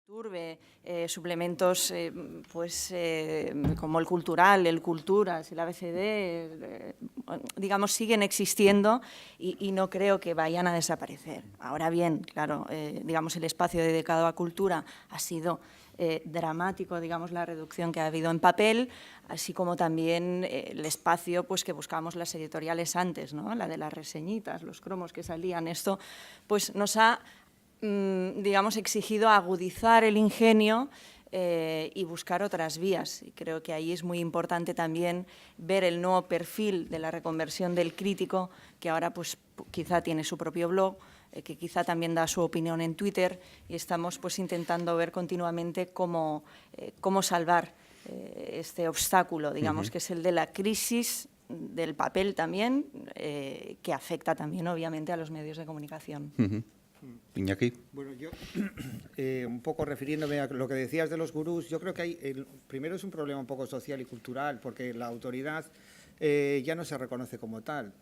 Turbe, suplementos como el Cultural, el Culturas, el ABCD, digamos, siguen existiendo y no creo que vayan a desaparecer. Ahora bien, claro, digamos, el espacio dedicado a cultura ha sido dramático, digamos, la reducción que ha habido en papel, así como también el espacio pues, que buscábamos las editoriales antes, ¿no? La de las reseñitas, los cromos que salían. Esto pues, nos ha digamos, exigido agudizar el ingenio y buscar otras vías. Y creo que ahí es muy importante también ver el nuevo perfil de la reconversión del crítico, que ahora pues, quizá tiene su propio blog, que quizá también da su opinión en Twitter, y estamos pues, intentando ver continuamente cómo salvar este obstáculo, digamos, que es el de la crisis del papel también, que afecta también, obviamente, a los medios de comunicación. Iñaki. Bueno, yo, un poco refiriéndome a lo que decías de los gurús, yo creo que primero es un problema un poco social y cultural, porque la autoridad ya no se reconoce como tal.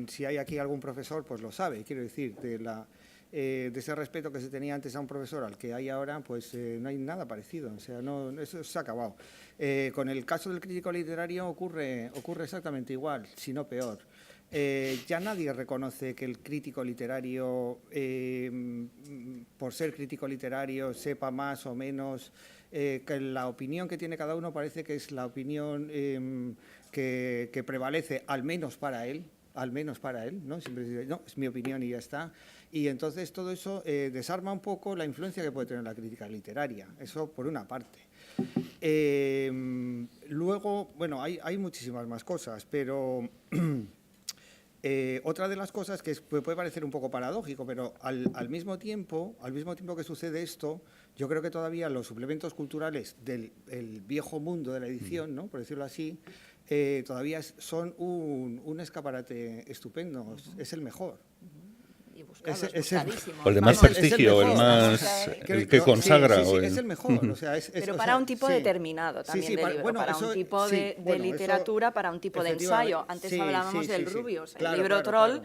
Si hay aquí algún profesor, pues lo sabe. Quiero decir, de ese respeto que se tenía antes a un profesor al que hay ahora, pues no hay nada parecido. O sea, eso se ha acabado. Con el caso del crítico literario ocurre exactamente igual, si no peor. Ya nadie reconoce que el crítico literario, por ser crítico literario, sepa más o menos, que la opinión que tiene cada uno parece que es la opinión que prevalece, al menos para él, ¿no? Siempre dice, no, es mi opinión y ya está. Y entonces todo eso desarma un poco la influencia que puede tener la crítica literaria, eso por una parte. Luego, bueno, hay muchísimas más cosas, pero... otra de las cosas que puede parecer un poco paradójico, pero al mismo tiempo que sucede esto, yo creo que todavía los suplementos culturales del viejo mundo de la edición, ¿no? Por decirlo así, todavía son un escaparate estupendo, es el mejor. O el de más prestigio, el que consagra. Sí, es el mejor. O sea, pero para un tipo determinado también de libro, para un tipo de literatura, para un tipo de ensayo. Antes hablábamos del Rubius, el libro Troll,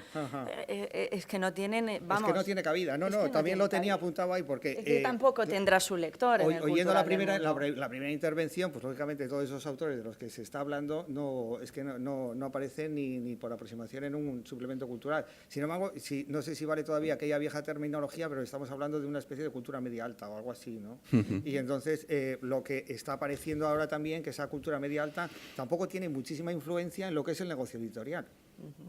es que no tienen, vamos... Es que no tiene cabida. No, también lo tenía apuntado ahí porque... Es que tampoco tendrá su lector en el oyendo la primera intervención, pues lógicamente todos esos autores de los que se está hablando no aparecen ni por aproximación en un suplemento cultural. Sin embargo, no sé si vale todavía aquella vieja terminología, pero estamos hablando de una especie de cultura media alta o algo así, ¿no? Y entonces lo que está apareciendo ahora también, que esa cultura media alta, tampoco tiene muchísima influencia en lo que es el negocio editorial.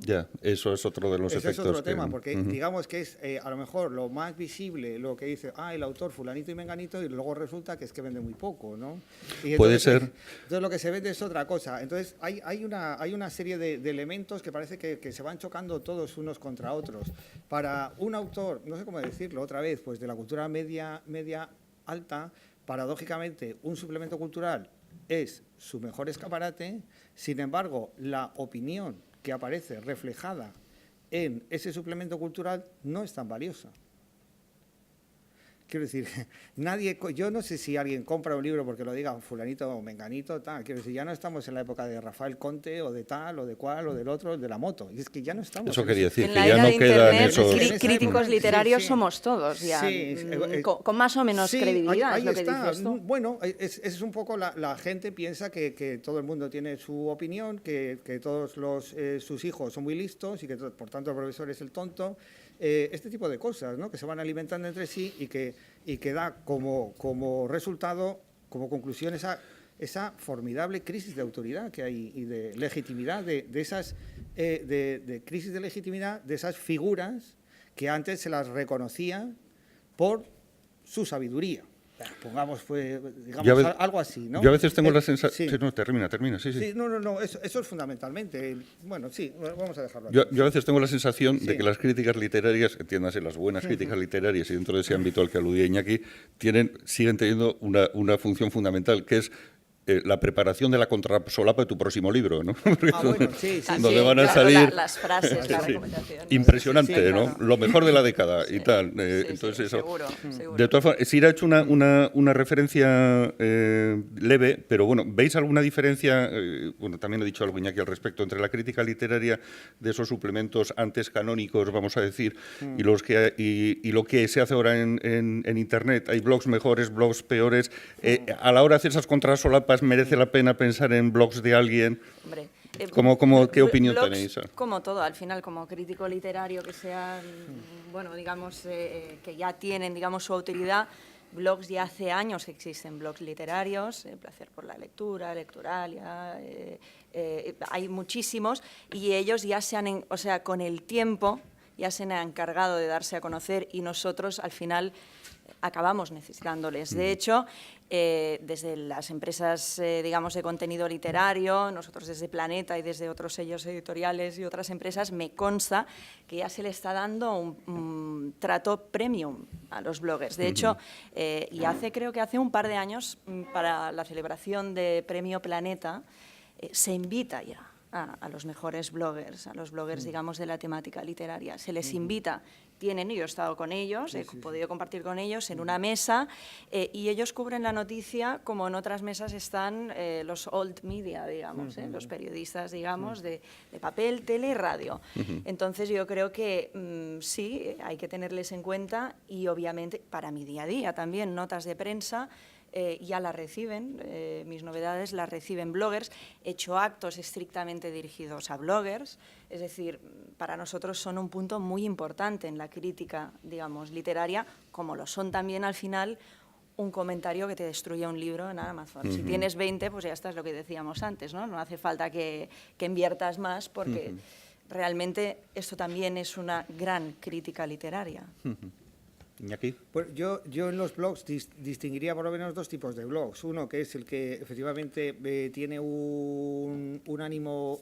Ya, eso es otro de los efectos. Es otro tema, porque digamos que es a lo mejor lo más visible, lo que dice, el autor fulanito y menganito, y luego resulta que es que vende muy poco, ¿no? Y entonces, puede ser. Entonces lo que se vende es otra cosa. Entonces hay una serie de elementos que parece que se van chocando todos unos contra otros. Para un autor, no sé cómo decirlo otra vez, pues de la cultura media alta, paradójicamente un suplemento cultural es su mejor escaparate. Sin embargo, la opinión que aparece reflejada en ese suplemento cultural no es tan valiosa. Quiero decir, yo no sé si alguien compra un libro porque lo diga fulanito o menganito, tal. Quiero decir, ya no estamos en la época de Rafael Conte o de tal o de cual o del otro, de la moto. Y es que ya no estamos. Eso quería decir, que ya no quedan esos... críticos literarios somos todos ya, con más o menos credibilidad. Ahí es lo que está. dices tú. Bueno, es un poco la gente piensa que todo el mundo tiene su opinión, que todos sus hijos son muy listos y que por tanto el profesor es el tonto. Este tipo de cosas, ¿no? Que se van alimentando entre sí y que da como resultado, como conclusión, esa formidable crisis de autoridad que hay y de legitimidad de esas de crisis de legitimidad de esas figuras que antes se las reconocía por su sabiduría. Pongamos, digamos, algo así, ¿no? Yo a veces tengo la sensación... Sí. No, termina, sí. No, eso es fundamentalmente. Bueno, sí, vamos a dejarlo aquí. Yo a veces tengo la sensación de que las críticas literarias, entiéndase, las buenas críticas literarias, y dentro de ese ámbito al que aludía Iñaki, siguen teniendo una función fundamental, que es la preparación de la contrasolapa de tu próximo libro, ¿no? Bueno, sí, sí. Donde van a claro, salir las frases, las sí, recomendaciones. impresionante, Sí, ¿no? claro. Lo mejor de la década y tal. Sí, Entonces sí, eso. seguro, seguro. De todas formas, Sira ha hecho una referencia leve, pero bueno, ¿veis alguna diferencia? Bueno, también he dicho algo, Iñaki, al respecto, entre la crítica literaria de esos suplementos antes canónicos, vamos a decir, y lo que se hace ahora en Internet. Hay blogs mejores, blogs peores. A la hora de hacer esas contrasolapas, ¿merece la pena pensar en blogs de alguien? Hombre, ¿Qué opinión blogs, tenéis? Como todo, al final, como crítico literario que sea, bueno, digamos, que ya tienen, digamos, su autoridad, blogs ya hace años que existen, blogs literarios, Placer por la lectura, Lecturalia, hay muchísimos, y ellos ya se han, o sea, con el tiempo ya se han encargado de darse a conocer y nosotros al final acabamos necesitándoles. De hecho, desde las empresas, digamos, de contenido literario, nosotros desde Planeta y desde otros sellos editoriales y otras empresas, me consta que ya se le está dando un trato premium a los bloggers. De hecho, y creo que hace un par de años, para la celebración de Premio Planeta, se invita ya a los mejores bloggers, a los bloggers, digamos, de la temática literaria. Se les invita, yo he estado con ellos, he podido compartir con ellos en una mesa y ellos cubren la noticia como en otras mesas están los old media, digamos, los periodistas, digamos, de papel, tele y radio. Entonces yo creo que sí, hay que tenerles en cuenta y obviamente para mi día a día también, notas de prensa, ya las reciben, mis novedades las reciben bloggers, he hecho actos estrictamente dirigidos a bloggers, es decir, para nosotros son un punto muy importante en la crítica, digamos, literaria, como lo son también al final un comentario que te destruye un libro en Amazon. Si tienes 20, pues ya está, es lo que decíamos antes, ¿no? No hace falta que inviertas más porque realmente esto también es una gran crítica literaria. Iñaki. Pues yo en los blogs distinguiría por lo menos dos tipos de blogs. Uno que es el que efectivamente tiene un ánimo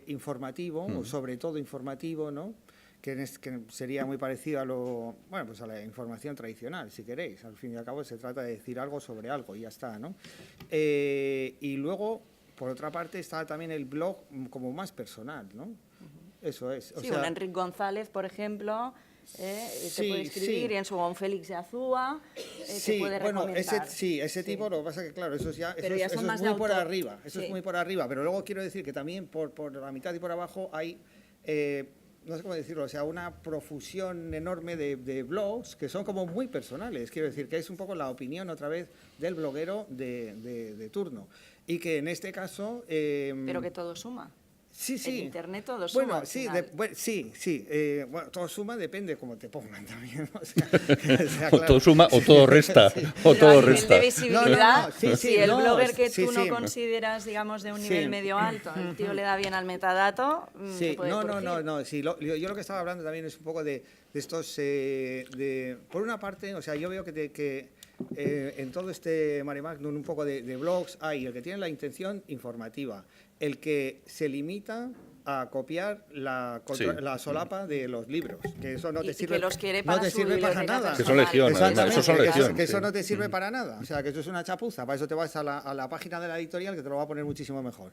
informativo, o sobre todo informativo, ¿no? Que sería muy parecido a a la información tradicional, si queréis. Al fin y al cabo se trata de decir algo sobre algo y ya está, ¿no? Y luego, por otra parte, está también el blog como más personal, ¿no? Eso es. Sí, un Enrique González, por ejemplo, te puede escribir, sí. y en su un Félix de Azúa, te puede recomendar. Ese tipo, lo que pasa es que, claro, eso son más es muy de por autor. arriba, eso es muy por arriba, pero luego quiero decir que también por la mitad y por abajo hay, no sé cómo decirlo, o sea, una profusión enorme de blogs que son como muy personales, quiero decir, que es un poco la opinión otra vez del bloguero de turno, y que en este caso... pero que todo suma. Sí, sí. En Internet todo suma. Bueno, sí, bueno, todo suma, depende cómo te pongan también. O sea, claro. O todo suma o todo resta. Sí. O Pero todo a nivel resta. de visibilidad, Sí, si el blogger que tú no sí. consideras, digamos, de un nivel Sí. medio alto, el tío le da bien al metadato, te Sí, puede corregir. no. Sí, yo lo que estaba hablando también es un poco de estos... por una parte, o sea, yo veo que en todo este mare magnum un poco de blogs hay el que tiene la intención informativa, el que se limita a copiar la solapa de los libros, que eso no te sirve, que los quiere para no te su sirve para biblioteca nada. Que son legión, Exactamente, eso son legión. que eso no te sirve para nada, o sea, que eso es una chapuza, para eso te vas a la página de la editorial que te lo va a poner muchísimo mejor.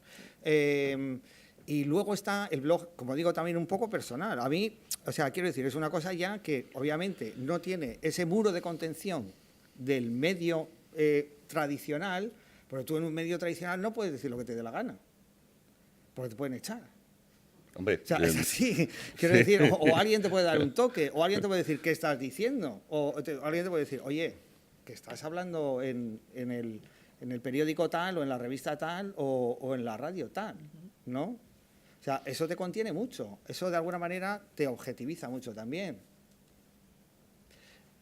Y luego está el blog, como digo, también un poco personal. A mí, o sea, quiero decir, es una cosa ya que obviamente no tiene ese muro de contención del medio tradicional, porque tú en un medio tradicional no puedes decir lo que te dé la gana, porque te pueden echar. Hombre, O sea, es así. Quiero decir, o alguien te puede dar un toque, o alguien te puede decir qué estás diciendo, o alguien te puede decir, oye, que estás hablando en el periódico tal, o en la revista tal, o en la radio tal, ¿no? O sea, eso te contiene mucho, eso de alguna manera te objetiviza mucho también.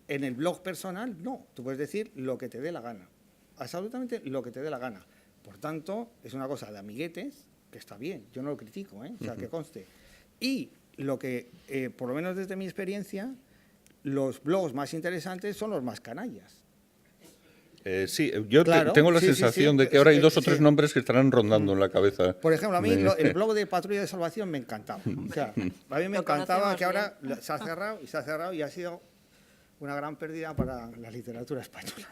En el blog personal, no, tú puedes decir lo que te dé la gana, absolutamente lo que te dé la gana. Por tanto, es una cosa de amiguetes, que está bien, yo no lo critico, o sea, que conste. Y lo que, por lo menos desde mi experiencia, los blogs más interesantes son los más canallas. Sí, yo Claro, tengo la sí, sensación sí, de que ahora hay dos o sí. tres nombres que estarán rondando en la cabeza. Por ejemplo, a mí el blog de Patrulla de Salvación me encantaba. O sea, a mí me encantaba que ahora se ha cerrado y ha sido una gran pérdida para la literatura española.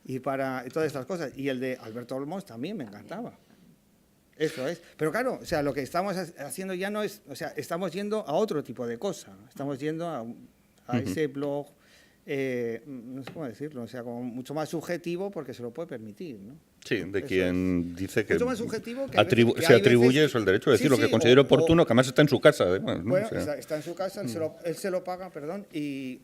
y para todas estas cosas. Y el de Alberto Olmos también me encantaba. Eso es. Pero claro, o sea, lo que estamos haciendo ya no es, o sea, estamos yendo a otro tipo de cosa. Estamos yendo a ese blog, no sé cómo decirlo, o sea, como mucho más subjetivo porque se lo puede permitir, ¿no? Sí, de Eso quien dice que, mucho más subjetivo que se atribuye eso, el derecho de decir lo que considere oportuno, que además está en su casa, además, ¿no? Bueno, O sea, está en su casa, él se lo paga, perdón, y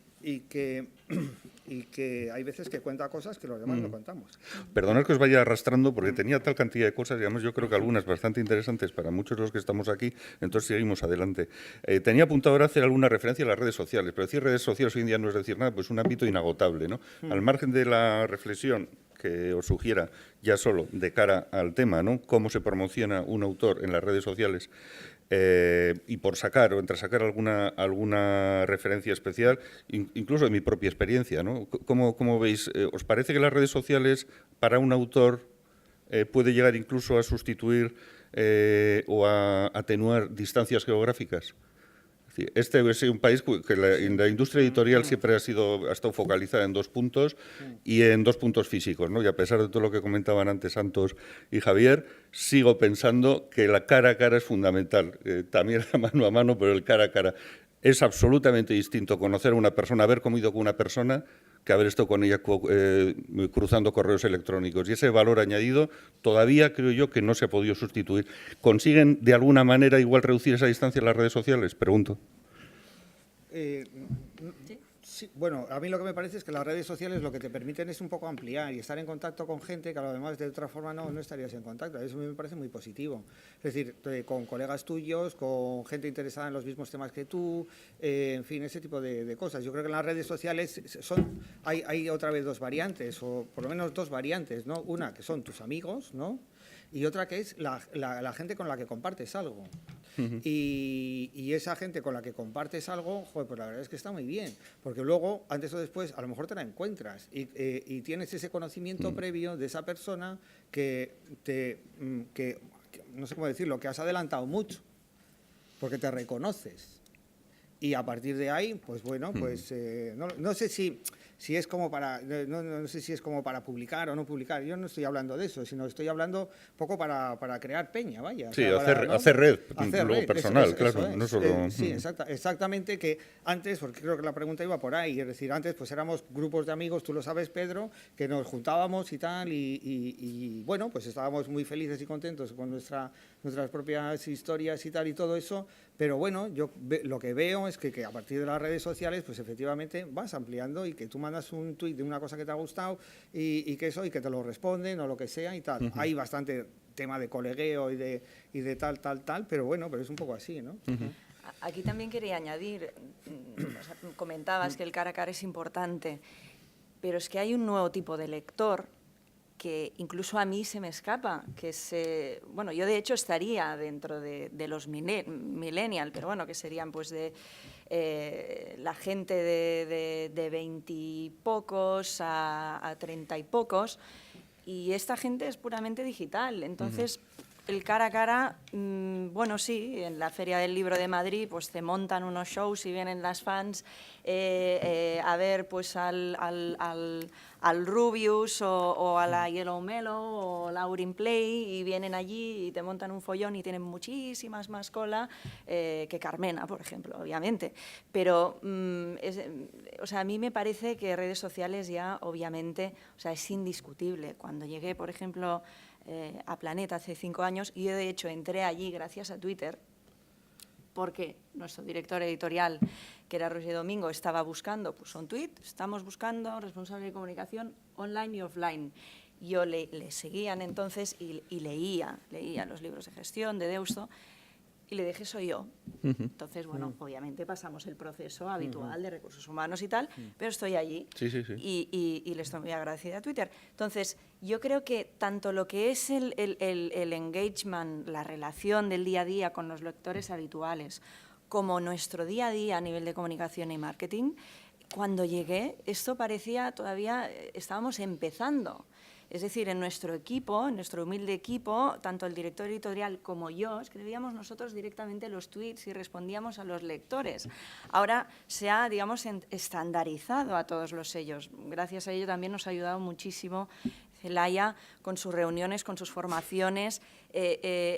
que hay veces que cuenta cosas que los demás no contamos. perdonad que os vaya arrastrando porque tenía tal cantidad de cosas y además yo creo que algunas bastante interesantes para muchos de los que estamos aquí, entonces seguimos adelante. Tenía apuntado ahora hacer alguna referencia a las redes sociales, pero decir redes sociales hoy en día no es decir nada, pues un ámbito inagotable, ¿no? Al margen de la reflexión que os sugiera ya solo de cara al tema, ¿no? Cómo se promociona un autor en las redes sociales, y por sacar o entresacar alguna referencia especial, incluso de mi propia experiencia, ¿no? ¿Cómo veis? ¿Os parece que las redes sociales para un autor puede llegar incluso a sustituir o a atenuar distancias geográficas? Este es un país que la industria editorial siempre ha estado focalizada en 2 puntos y en 2 puntos físicos, ¿no? Y a pesar de todo lo que comentaban antes Santos y Javier, sigo pensando que la cara a cara es fundamental. También la mano a mano, pero el cara a cara. Es absolutamente distinto conocer a una persona, haber comido con una persona, que haber estado con ella cruzando correos electrónicos. Y ese valor añadido todavía creo yo que no se ha podido sustituir. ¿Consiguen de alguna manera igual reducir esa distancia en las redes sociales? Pregunto. Sí, bueno, a mí lo que me parece es que las redes sociales lo que te permiten es un poco ampliar y estar en contacto con gente que a lo demás de otra forma no estarías en contacto. Eso a mí me parece muy positivo. Es decir, con colegas tuyos, con gente interesada en los mismos temas que tú, en fin, ese tipo de cosas. Yo creo que en las redes sociales hay otra vez 2 variantes, o por lo menos 2 variantes, ¿no? Una que son tus amigos, ¿no? Y otra que es la gente con la que compartes algo. Y esa gente con la que compartes algo, joder, pues la verdad es que está muy bien, porque luego, antes o después, a lo mejor te la encuentras y tienes ese conocimiento previo de esa persona que no sé cómo decirlo, que has adelantado mucho, porque te reconoces. Y a partir de ahí, pues bueno, pues no sé si es como para no sé si es como para publicar o no publicar. Yo no estoy hablando de eso, sino estoy hablando un poco para crear peña, vaya. Sí, o sea, hacer red, hacer luego red, personal, eso claro, es. no solo... Sí, exactamente, que antes, porque creo que la pregunta iba por ahí, es decir, antes pues éramos grupos de amigos, tú lo sabes, Pedro, que nos juntábamos y tal, y bueno, pues estábamos muy felices y contentos con nuestras propias historias y tal y todo eso, pero bueno, yo lo que veo es que a partir de las redes sociales, pues efectivamente vas ampliando y que tú mandas un tuit de una cosa que te ha gustado y que te lo responden o lo que sea y tal. Hay bastante tema de colegueo y de tal, pero bueno, pero es un poco así, ¿no? Aquí también quería añadir, o sea, comentabas que el cara a cara es importante, pero es que hay un nuevo tipo de lector que incluso a mí se me escapa, que bueno, yo de hecho estaría dentro de los millennial, pero bueno, que serían pues de la gente de 20 y pocos a 30 y pocos, y esta gente es puramente digital, entonces... El cara a cara, bueno, sí, en la Feria del Libro de Madrid pues te montan unos shows y vienen las fans a ver pues al Rubius o a la Yellow Mellow o Laurin Play y vienen allí y te montan un follón y tienen muchísimas más cola que Carmena, por ejemplo, obviamente. Pero, o sea, a mí me parece que redes sociales ya, obviamente, o sea, es indiscutible. Cuando llegué, por ejemplo, a Planeta hace 5 años, y yo de hecho entré allí gracias a Twitter, porque nuestro director editorial, que era Roger Domingo, estaba buscando, puso un tuit, estamos buscando responsable de comunicación online y offline. Yo le seguían entonces y leía los libros de gestión de Deusto, y le dije, soy yo. Entonces, bueno, obviamente pasamos el proceso habitual de recursos humanos y tal, pero estoy allí y le estoy muy agradecida a Twitter. Entonces, yo creo que tanto lo que es el engagement, la relación del día a día con los lectores habituales, como nuestro día a día a nivel de comunicación y marketing, cuando llegué, esto parecía todavía, estábamos empezando. Es decir, en nuestro equipo, en nuestro humilde equipo, tanto el director editorial como yo, escribíamos nosotros directamente los tweets y respondíamos a los lectores. Ahora se ha, digamos, estandarizado a todos los sellos. Gracias a ello también nos ha ayudado muchísimo Celaya con sus reuniones, con sus formaciones.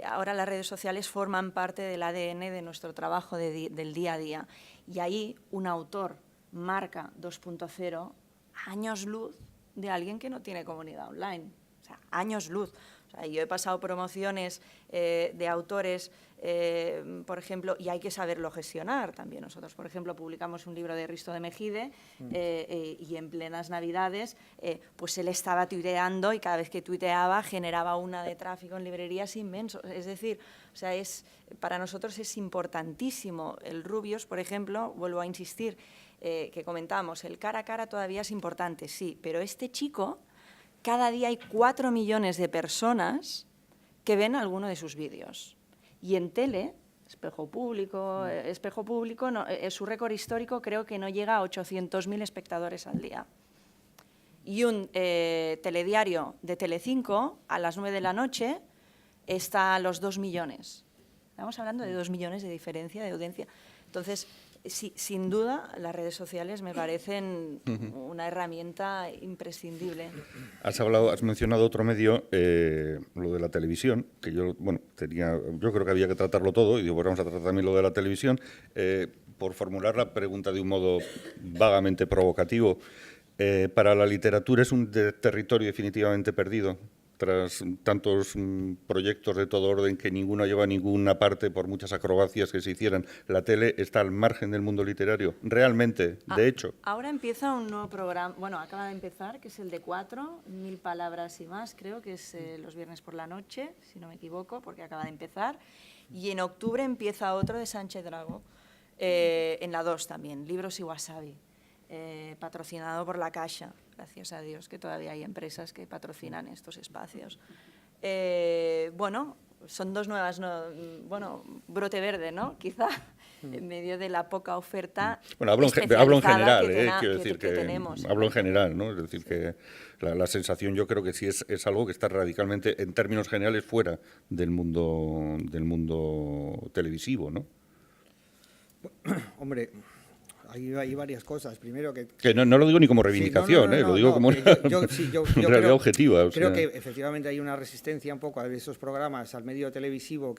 Ahora las redes sociales forman parte del ADN de nuestro trabajo del día a día. Y ahí un autor marca 2.0 años luz de alguien que no tiene comunidad online. O sea, años luz. O sea, yo he pasado promociones de autores, por ejemplo, y hay que saberlo gestionar también. Nosotros, por ejemplo, publicamos un libro de Risto de Mejide y en plenas Navidades, pues él estaba tuiteando y cada vez que tuiteaba generaba una de tráfico en librerías inmenso. Es decir, o sea, para nosotros es importantísimo. El Rubius, por ejemplo, vuelvo a insistir, que comentamos, el cara a cara todavía es importante, sí, pero este chico, cada día hay 4 millones de personas que ven alguno de sus vídeos. Y en tele, Espejo Público, no, su récord histórico creo que no llega a 800.000 espectadores al día. Y un telediario de Telecinco, a las 9 de la noche, está a los 2 millones. Estamos hablando de 2 millones de diferencia de audiencia. Entonces, sí, sin duda, las redes sociales me parecen una herramienta imprescindible. Has mencionado otro medio, lo de la televisión, que yo creo que había que tratarlo todo, y digo, pues vamos a tratar también lo de la televisión. Por formular la pregunta de un modo vagamente provocativo, ¿para la literatura es un territorio definitivamente perdido? Tras tantos proyectos de todo orden que ninguno lleva a ninguna parte, por muchas acrobacias que se hicieran, la tele está al margen del mundo literario, realmente, de hecho. Ahora empieza un nuevo programa, bueno, acaba de empezar, que es el de 4, 1000 palabras y más, creo que es los viernes por la noche, si no me equivoco, porque acaba de empezar, y en octubre empieza otro de Sánchez Dragó, en la 2 también, Libros y Wasabi. Patrocinado por la Caixa, gracias a Dios que todavía hay empresas que patrocinan estos espacios. Bueno, son dos nuevas, brote verde, ¿no? Quizá, en medio de la poca oferta. Bueno, hablo en general, quiero decir que tenemos. Hablo en general, ¿no? Es decir, que la sensación yo creo que sí es algo que está radicalmente, en términos generales, fuera del mundo televisivo, ¿no? Hombre, hay varias cosas. Primero que no lo digo ni como reivindicación, lo digo como una realidad objetiva. Creo que efectivamente hay una resistencia un poco a esos programas, al medio televisivo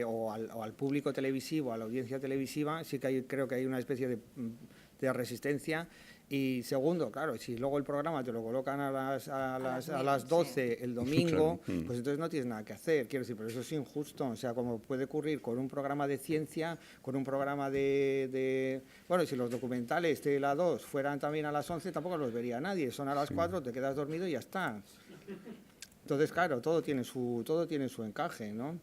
o al público televisivo, a la audiencia televisiva. Sí que creo que hay una especie de resistencia. Y segundo, claro, si luego el programa te lo colocan a las 12 el domingo, pues entonces no tienes nada que hacer. Quiero decir, pero eso es injusto. O sea, como puede ocurrir con un programa de ciencia, con un programa bueno, si los documentales de la 2 fueran también a las 11, tampoco los vería nadie. Son a las 4, te quedas dormido y ya está. Entonces, claro, todo tiene su encaje, ¿no?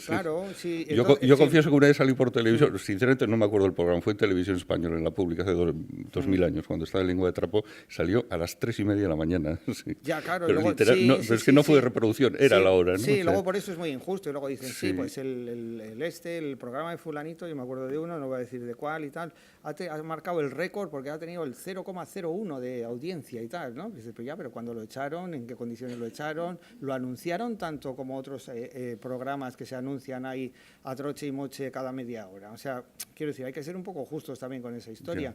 Claro, sí. Yo confieso que una vez salí por televisión, sinceramente no me acuerdo del programa, fue en Televisión Española, en la pública, hace 2000 años, cuando estaba en Lengua de Trapo, salió a las 3:30 de la mañana. Sí. Ya, claro. Pero, luego, pero es que no fue de reproducción, era la hora, ¿no? Sí, luego por eso es muy injusto. Y luego dicen, pues el programa de fulanito, yo me acuerdo de uno, no voy a decir de cuál y tal, ha marcado el récord porque ha tenido el 0,01 de audiencia y tal, ¿no? Dices, pero cuando lo echaron, ¿en qué condiciones lo echaron? Lo anunciaron tanto como otros programas que se anuncian ahí a troche y moche cada media hora. O sea, quiero decir, hay que ser un poco justos también con esa historia.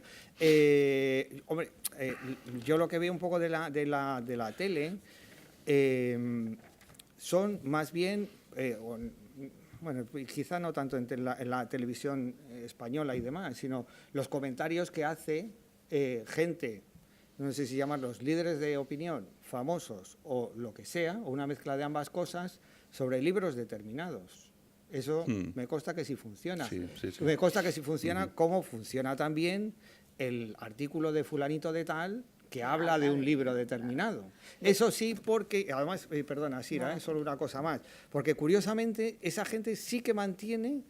Hombre, yo lo que veo un poco de la tele son más bien, bueno, quizá no tanto en la televisión española y demás, sino los comentarios que hace gente, no sé si llamarlos líderes de opinión, famosos o lo que sea, o una mezcla de ambas cosas, sobre libros determinados. Eso me consta que sí funciona. Sí. Me consta que sí funciona, como funciona también el artículo de fulanito de tal que habla de un libro determinado. Eso sí, porque, además, perdona, Sira, solo una cosa más, porque curiosamente esa gente sí que mantiene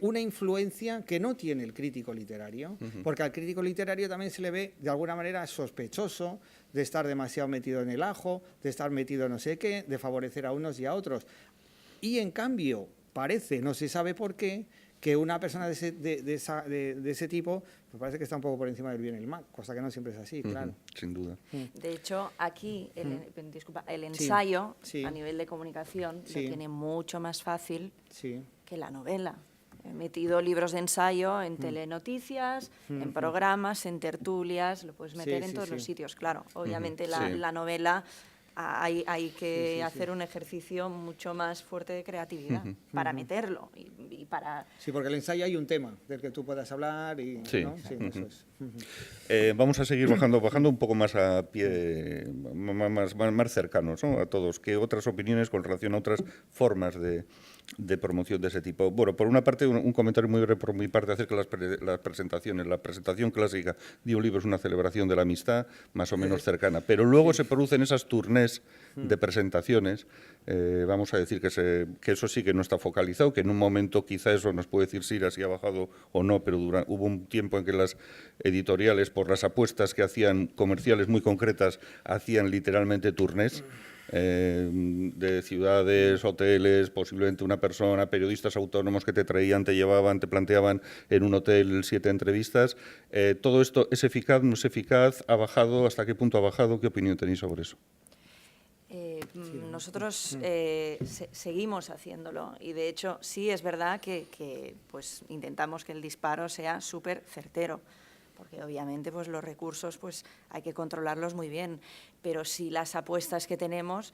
una influencia que no tiene el crítico literario, porque al crítico literario también se le ve de alguna manera sospechoso de estar demasiado metido en el ajo, de estar metido no sé qué, de favorecer a unos y a otros. Y en cambio parece, no se sabe por qué, que una persona de ese tipo, me parece que está un poco por encima del bien y el mal, cosa que no siempre es así, claro. Sin duda. De hecho, aquí, el ensayo, sí. a nivel de comunicación, Sí. lo tiene mucho más fácil Sí. que la novela. He metido libros de ensayo en telenoticias, en programas, en tertulias, lo puedes meter en todos los sitios. Claro, obviamente la novela hay que hacer un ejercicio mucho más fuerte de creatividad para meterlo y para... Sí, porque el ensayo hay un tema del que tú puedas hablar y... Sí. ¿no? Sí, eso es. Vamos a seguir bajando un poco más a pie, más cercanos, ¿no?, a todos. ¿Qué otras opiniones con relación a otras formas de promoción de ese tipo? Bueno, por una parte, un comentario muy breve por mi parte acerca de las presentaciones. La presentación clásica de un libro es una celebración de la amistad, más o menos cercana, pero luego se producen esas tournés de presentaciones. Vamos a decir que eso sí que no está focalizado, que en un momento quizá eso nos puede decir Sira si ha bajado o no, pero hubo un tiempo en que las editoriales, por las apuestas que hacían comerciales muy concretas, hacían literalmente tournés. De ciudades, hoteles, posiblemente una persona, periodistas autónomos que te traían, te llevaban, te planteaban en un hotel 7 entrevistas. ¿Todo esto es eficaz, no es eficaz? ¿Ha bajado? ¿Hasta qué punto ha bajado? ¿Qué opinión tenéis sobre eso? Nosotros seguimos haciéndolo y de hecho sí es verdad que pues intentamos que el disparo sea súper certero, porque obviamente pues los recursos pues hay que controlarlos muy bien, pero sí las apuestas que tenemos,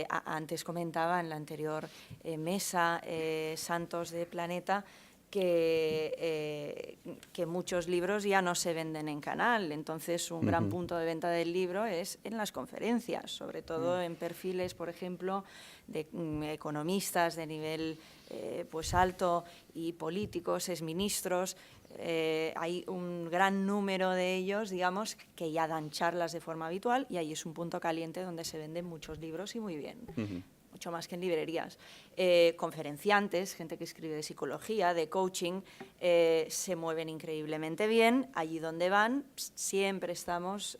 antes comentaba en la anterior mesa Santos de Planeta, que muchos libros ya no se venden en canal, entonces un gran punto de venta del libro es en las conferencias, sobre todo en perfiles, por ejemplo, de economistas de nivel pues alto y políticos, exministros. Hay un gran número de ellos, digamos, que ya dan charlas de forma habitual y ahí es un punto caliente donde se venden muchos libros y muy bien. Mucho más que en librerías. Conferenciantes, gente que escribe de psicología, de coaching, se mueven increíblemente bien. Allí donde van, siempre estamos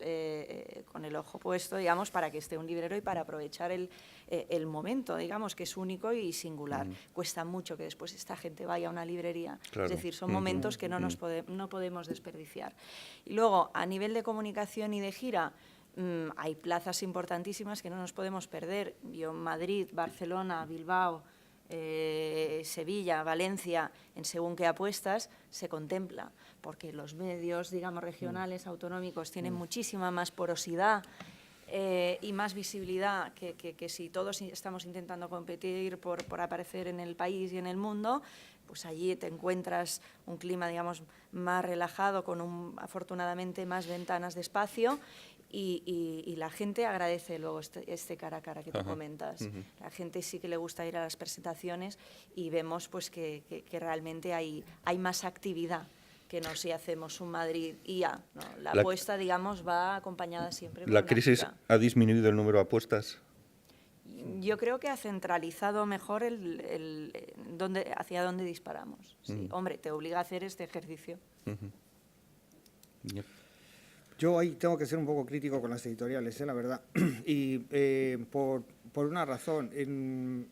con el ojo puesto, digamos, para que esté un librero y para aprovechar el momento, digamos, que es único y singular. Cuesta mucho que después esta gente vaya a una librería. Claro. Es decir, son momentos que no podemos desperdiciar. Y luego, a nivel de comunicación y de gira, hay plazas importantísimas que no nos podemos perder. Yo, Madrid, Barcelona, Bilbao, Sevilla, Valencia, en según qué apuestas, se contempla, porque los medios, digamos, regionales, autonómicos, tienen muchísima más porosidad y más visibilidad que si todos estamos intentando competir por aparecer en el país y en el mundo. Pues allí te encuentras un clima, digamos, más relajado, con afortunadamente más ventanas de espacio. Y la gente agradece luego este cara a cara que tú comentas. La gente sí que le gusta ir a las presentaciones y vemos pues que realmente hay más actividad que no si hacemos un Madrid y ya. ¿No? La apuesta, digamos, va acompañada siempre por ¿La una crisis gira. ha disminuido el número de apuestas? Yo creo que ha centralizado mejor hacia dónde disparamos. Sí, hombre, te obliga a hacer este ejercicio. Yo ahí tengo que ser un poco crítico con las editoriales, la verdad. Y por una razón.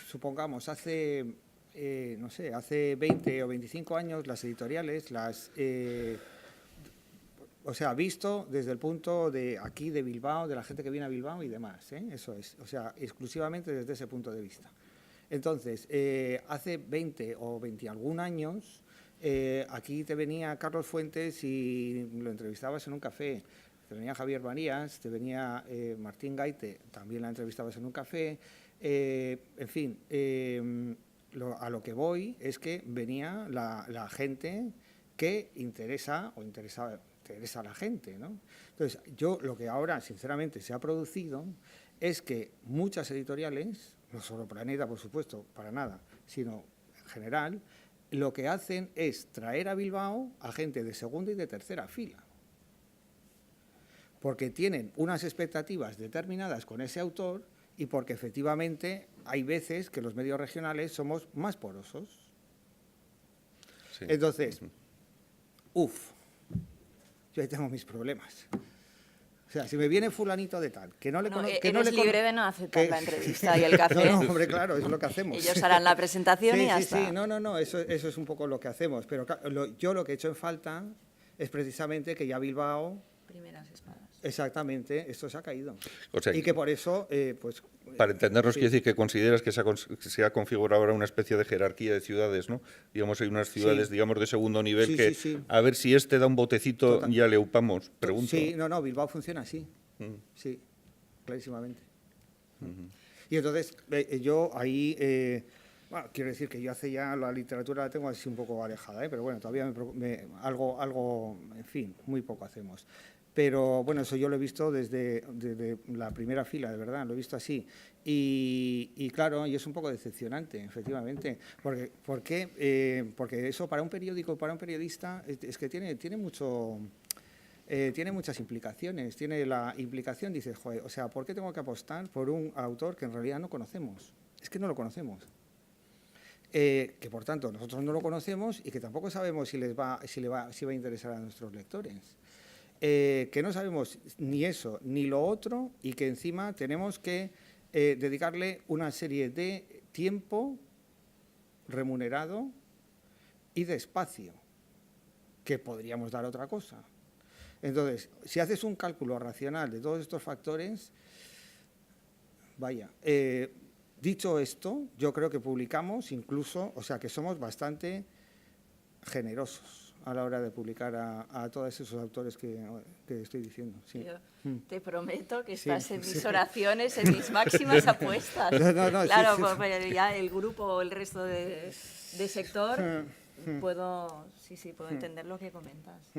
Supongamos, hace 20 o 25 años las editoriales, visto desde el punto de aquí de Bilbao, de la gente que viene a Bilbao y demás, eso es, exclusivamente desde ese punto de vista. Entonces, hace 20 o 20 y algún años, aquí te venía Carlos Fuentes y lo entrevistabas en un café, te venía Javier Marías, te venía Martín Gaite, también la entrevistabas en un café, en fin, a lo que voy es que venía la gente que interesa a la gente, ¿no? Entonces, yo lo que ahora, sinceramente, se ha producido es que muchas editoriales, no solo Planeta, por supuesto, para nada, sino en general, lo que hacen es traer a Bilbao a gente de segunda y de tercera fila. Porque tienen unas expectativas determinadas con ese autor y porque efectivamente hay veces que los medios regionales somos más porosos. Sí. Entonces, yo ahí tengo mis problemas. O sea, si me viene fulanito de tal, que no le conozco... Eres libre de no aceptar la entrevista y el café. No, hombre, claro, es lo que hacemos. Ellos harán la presentación sí, y ya sí, está. Sí, no, eso es un poco lo que hacemos. Pero yo lo que he hecho en falta es precisamente que ya Bilbao... Primeras espadas. Exactamente, esto se ha caído. O sea, y que por eso, pues... Para entendernos, sí. quiere decir que consideras que se ha configurado ahora una especie de jerarquía de ciudades, ¿no? Digamos, hay unas ciudades, Sí. digamos, de segundo nivel Sí, que, sí. a ver si este da un botecito, Total. ya le upamos, pregunto. Sí, no, Bilbao funciona así. Sí, clarísimamente. Y entonces, yo ahí... bueno, quiero decir que yo hace ya la literatura la tengo así un poco alejada, pero bueno, todavía algo, en fin, muy poco hacemos. Pero bueno, eso yo lo he visto desde la primera fila, de verdad, lo he visto así. Y claro, y es un poco decepcionante, efectivamente. Porque eso para un periódico, para un periodista, es que tiene mucho... tiene muchas implicaciones. Tiene la implicación, dices, joder, o sea, ¿por qué tengo que apostar por un autor que en realidad no conocemos? Es que no lo conocemos. Que por tanto nosotros no lo conocemos y que tampoco sabemos si va a interesar a nuestros lectores. Que no sabemos ni eso ni lo otro y que encima tenemos que dedicarle una serie de tiempo remunerado y de espacio, que podríamos dar otra cosa. Entonces, si haces un cálculo racional de todos estos factores, vaya, dicho esto, yo creo que publicamos incluso, o sea, que somos bastante generosos a la hora de publicar a todos esos autores que estoy diciendo. Sí. Yo te prometo que Sí, estás en mis sí. oraciones, en mis máximas apuestas. No, Claro, sí. pues ya el grupo o el resto de sector puedo entender lo que comentas.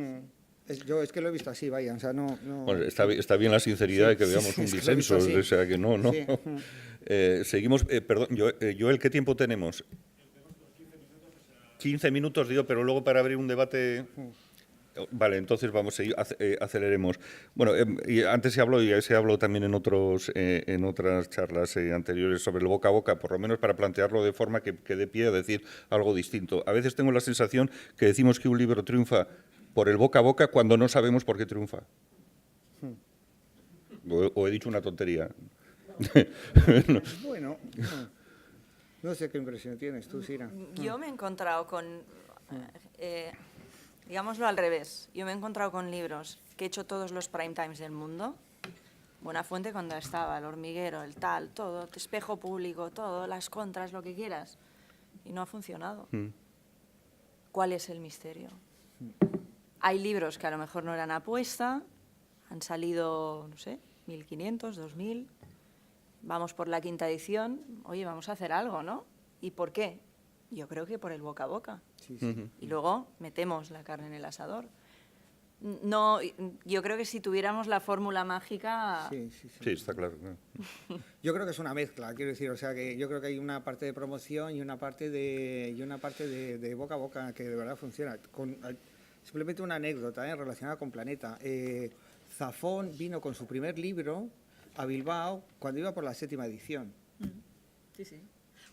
Yo es que lo he visto así, vaya, o sea, no... Bueno, está bien la sinceridad Sí, de que sí, veamos sí, un es que lo he disenso, visto así. o sea que no. Sí. Seguimos, perdón, Joel, ¿qué tiempo tenemos? 15 minutos, digo, pero luego para abrir un debate... Vale, entonces vamos, aceleremos. Bueno, y antes se habló también en otras charlas anteriores sobre el boca a boca, por lo menos para plantearlo de forma que dé pie a decir algo distinto. A veces tengo la sensación que decimos que un libro triunfa por el boca a boca cuando no sabemos por qué triunfa. O he dicho una tontería. Bueno, no sé qué impresión tienes tú, Sira. Yo me he encontrado con, digámoslo al revés, yo me he encontrado con libros que he hecho todos los prime times del mundo. Buenafuente cuando estaba, El hormiguero, el tal, todo, Espejo Público, todo, Las contras, lo que quieras. Y no ha funcionado. ¿Cuál es el misterio? Hay libros que a lo mejor no eran apuesta, han salido, no sé, 1.500, 2.000... Vamos por la 5ª edición, oye, vamos a hacer algo, ¿no? ¿Y por qué? Yo creo que por el boca a boca. Sí. Y luego metemos la carne en el asador. No, yo creo que si tuviéramos la fórmula mágica... Sí, está claro. Yo creo que es una mezcla, quiero decir, o sea, que yo creo que hay una parte de promoción y una parte de boca a boca que de verdad funciona. Simplemente una anécdota relacionada con Planeta. Zafón vino con su primer libro a Bilbao cuando iba por la 7ª edición. Sí.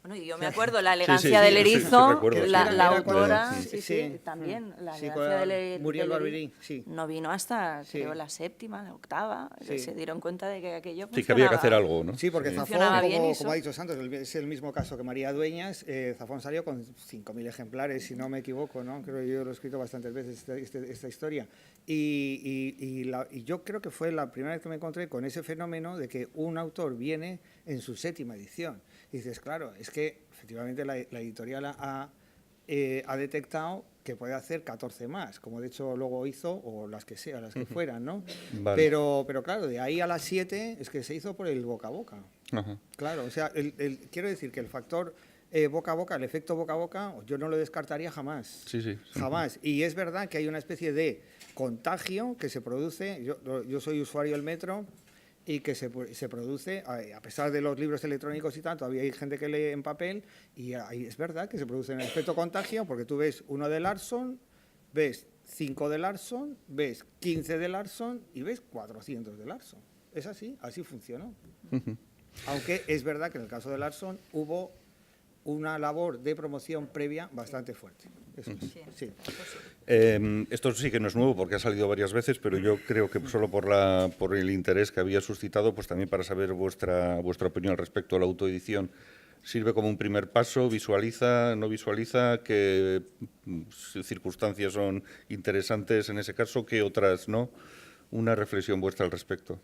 Bueno, y yo me acuerdo la elegancia sí, del erizo, recuerdo, la Era autora, sí. también, la Sí, elegancia del Muriel erizo, Barberí, sí. no vino hasta, Sí. creo, la 7ª, la 8ª, Sí. se dieron cuenta de que aquello funcionaba. Sí, que había que hacer algo, ¿no? Sí, porque Zafón, Funcionaba bien y como ha dicho Santos, es el mismo caso que María Dueñas. Zafón salió con 5.000 ejemplares, si no me equivoco, ¿no? Creo que yo lo he escrito bastantes veces esta historia. Y yo creo que fue la primera vez que me encontré con ese fenómeno de que un autor viene en su 7ª edición. Y dices, claro, es que efectivamente la editorial ha detectado que puede hacer 14 más, como de hecho luego hizo, o las que sea, las que fueran, ¿no? Vale. Pero claro, de ahí a las 7 es que se hizo por el boca a boca. Ajá. Claro, o sea, quiero decir que el factor boca a boca, el efecto boca a boca, yo no lo descartaría jamás. Sí. Jamás. Y es verdad que hay una especie de contagio que se produce, yo soy usuario del metro, y que se produce, a pesar de los libros electrónicos y tal, todavía hay gente que lee en papel, y ahí es verdad que se produce un efecto contagio, porque tú ves uno de Larson, ves 5 de Larson, ves 15 de Larson y ves 400 de Larson. Es así funcionó. Aunque es verdad que en el caso de Larson hubo una labor de promoción previa bastante fuerte. Eso es, sí. Esto sí que no es nuevo porque ha salido varias veces, pero yo creo que solo por el interés que había suscitado, pues también para saber vuestra opinión respecto a la autoedición, sirve como un primer paso, visualiza, no visualiza, qué circunstancias son interesantes en ese caso, qué otras no. Una reflexión vuestra al respecto.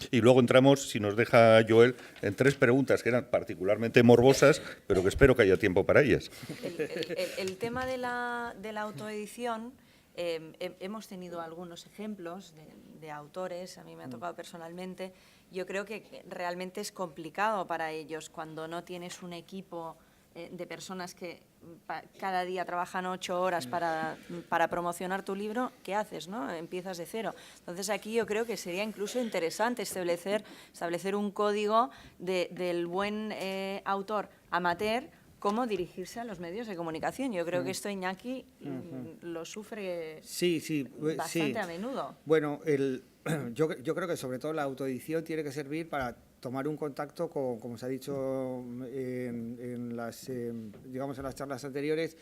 Y luego entramos, si nos deja Joel, en 3 preguntas que eran particularmente morbosas, pero que espero que haya tiempo para ellas. El tema de la autoedición, hemos tenido algunos ejemplos de autores, a mí me ha tocado personalmente. Yo creo que realmente es complicado para ellos cuando no tienes un equipo de personas que cada día trabajan 8 horas para promocionar tu libro. ¿Qué haces, no? Empiezas de cero. Entonces aquí yo creo que sería incluso interesante establecer un código del buen autor amateur, cómo dirigirse a los medios de comunicación. Yo creo que esto Iñaki lo sufre bastante a menudo. Bueno, yo creo que sobre todo la autoedición tiene que servir para tomar un contacto con, como se ha dicho en las charlas anteriores,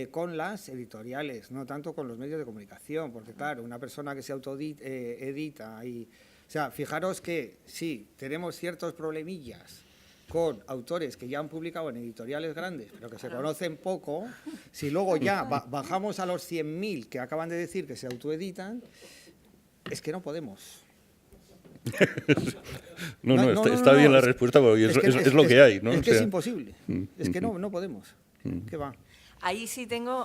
con las editoriales, no tanto con los medios de comunicación, porque claro, una persona que se autoedita o sea, fijaros que sí, tenemos ciertos problemillas con autores que ya han publicado en editoriales grandes, pero que se conocen poco. Si luego ya bajamos a los 100.000 que acaban de decir que se autoeditan, es que no podemos. Está bien la respuesta, porque es lo que hay, ¿no? Es que es imposible. Es que no podemos. ¿Qué va? Ahí sí tengo,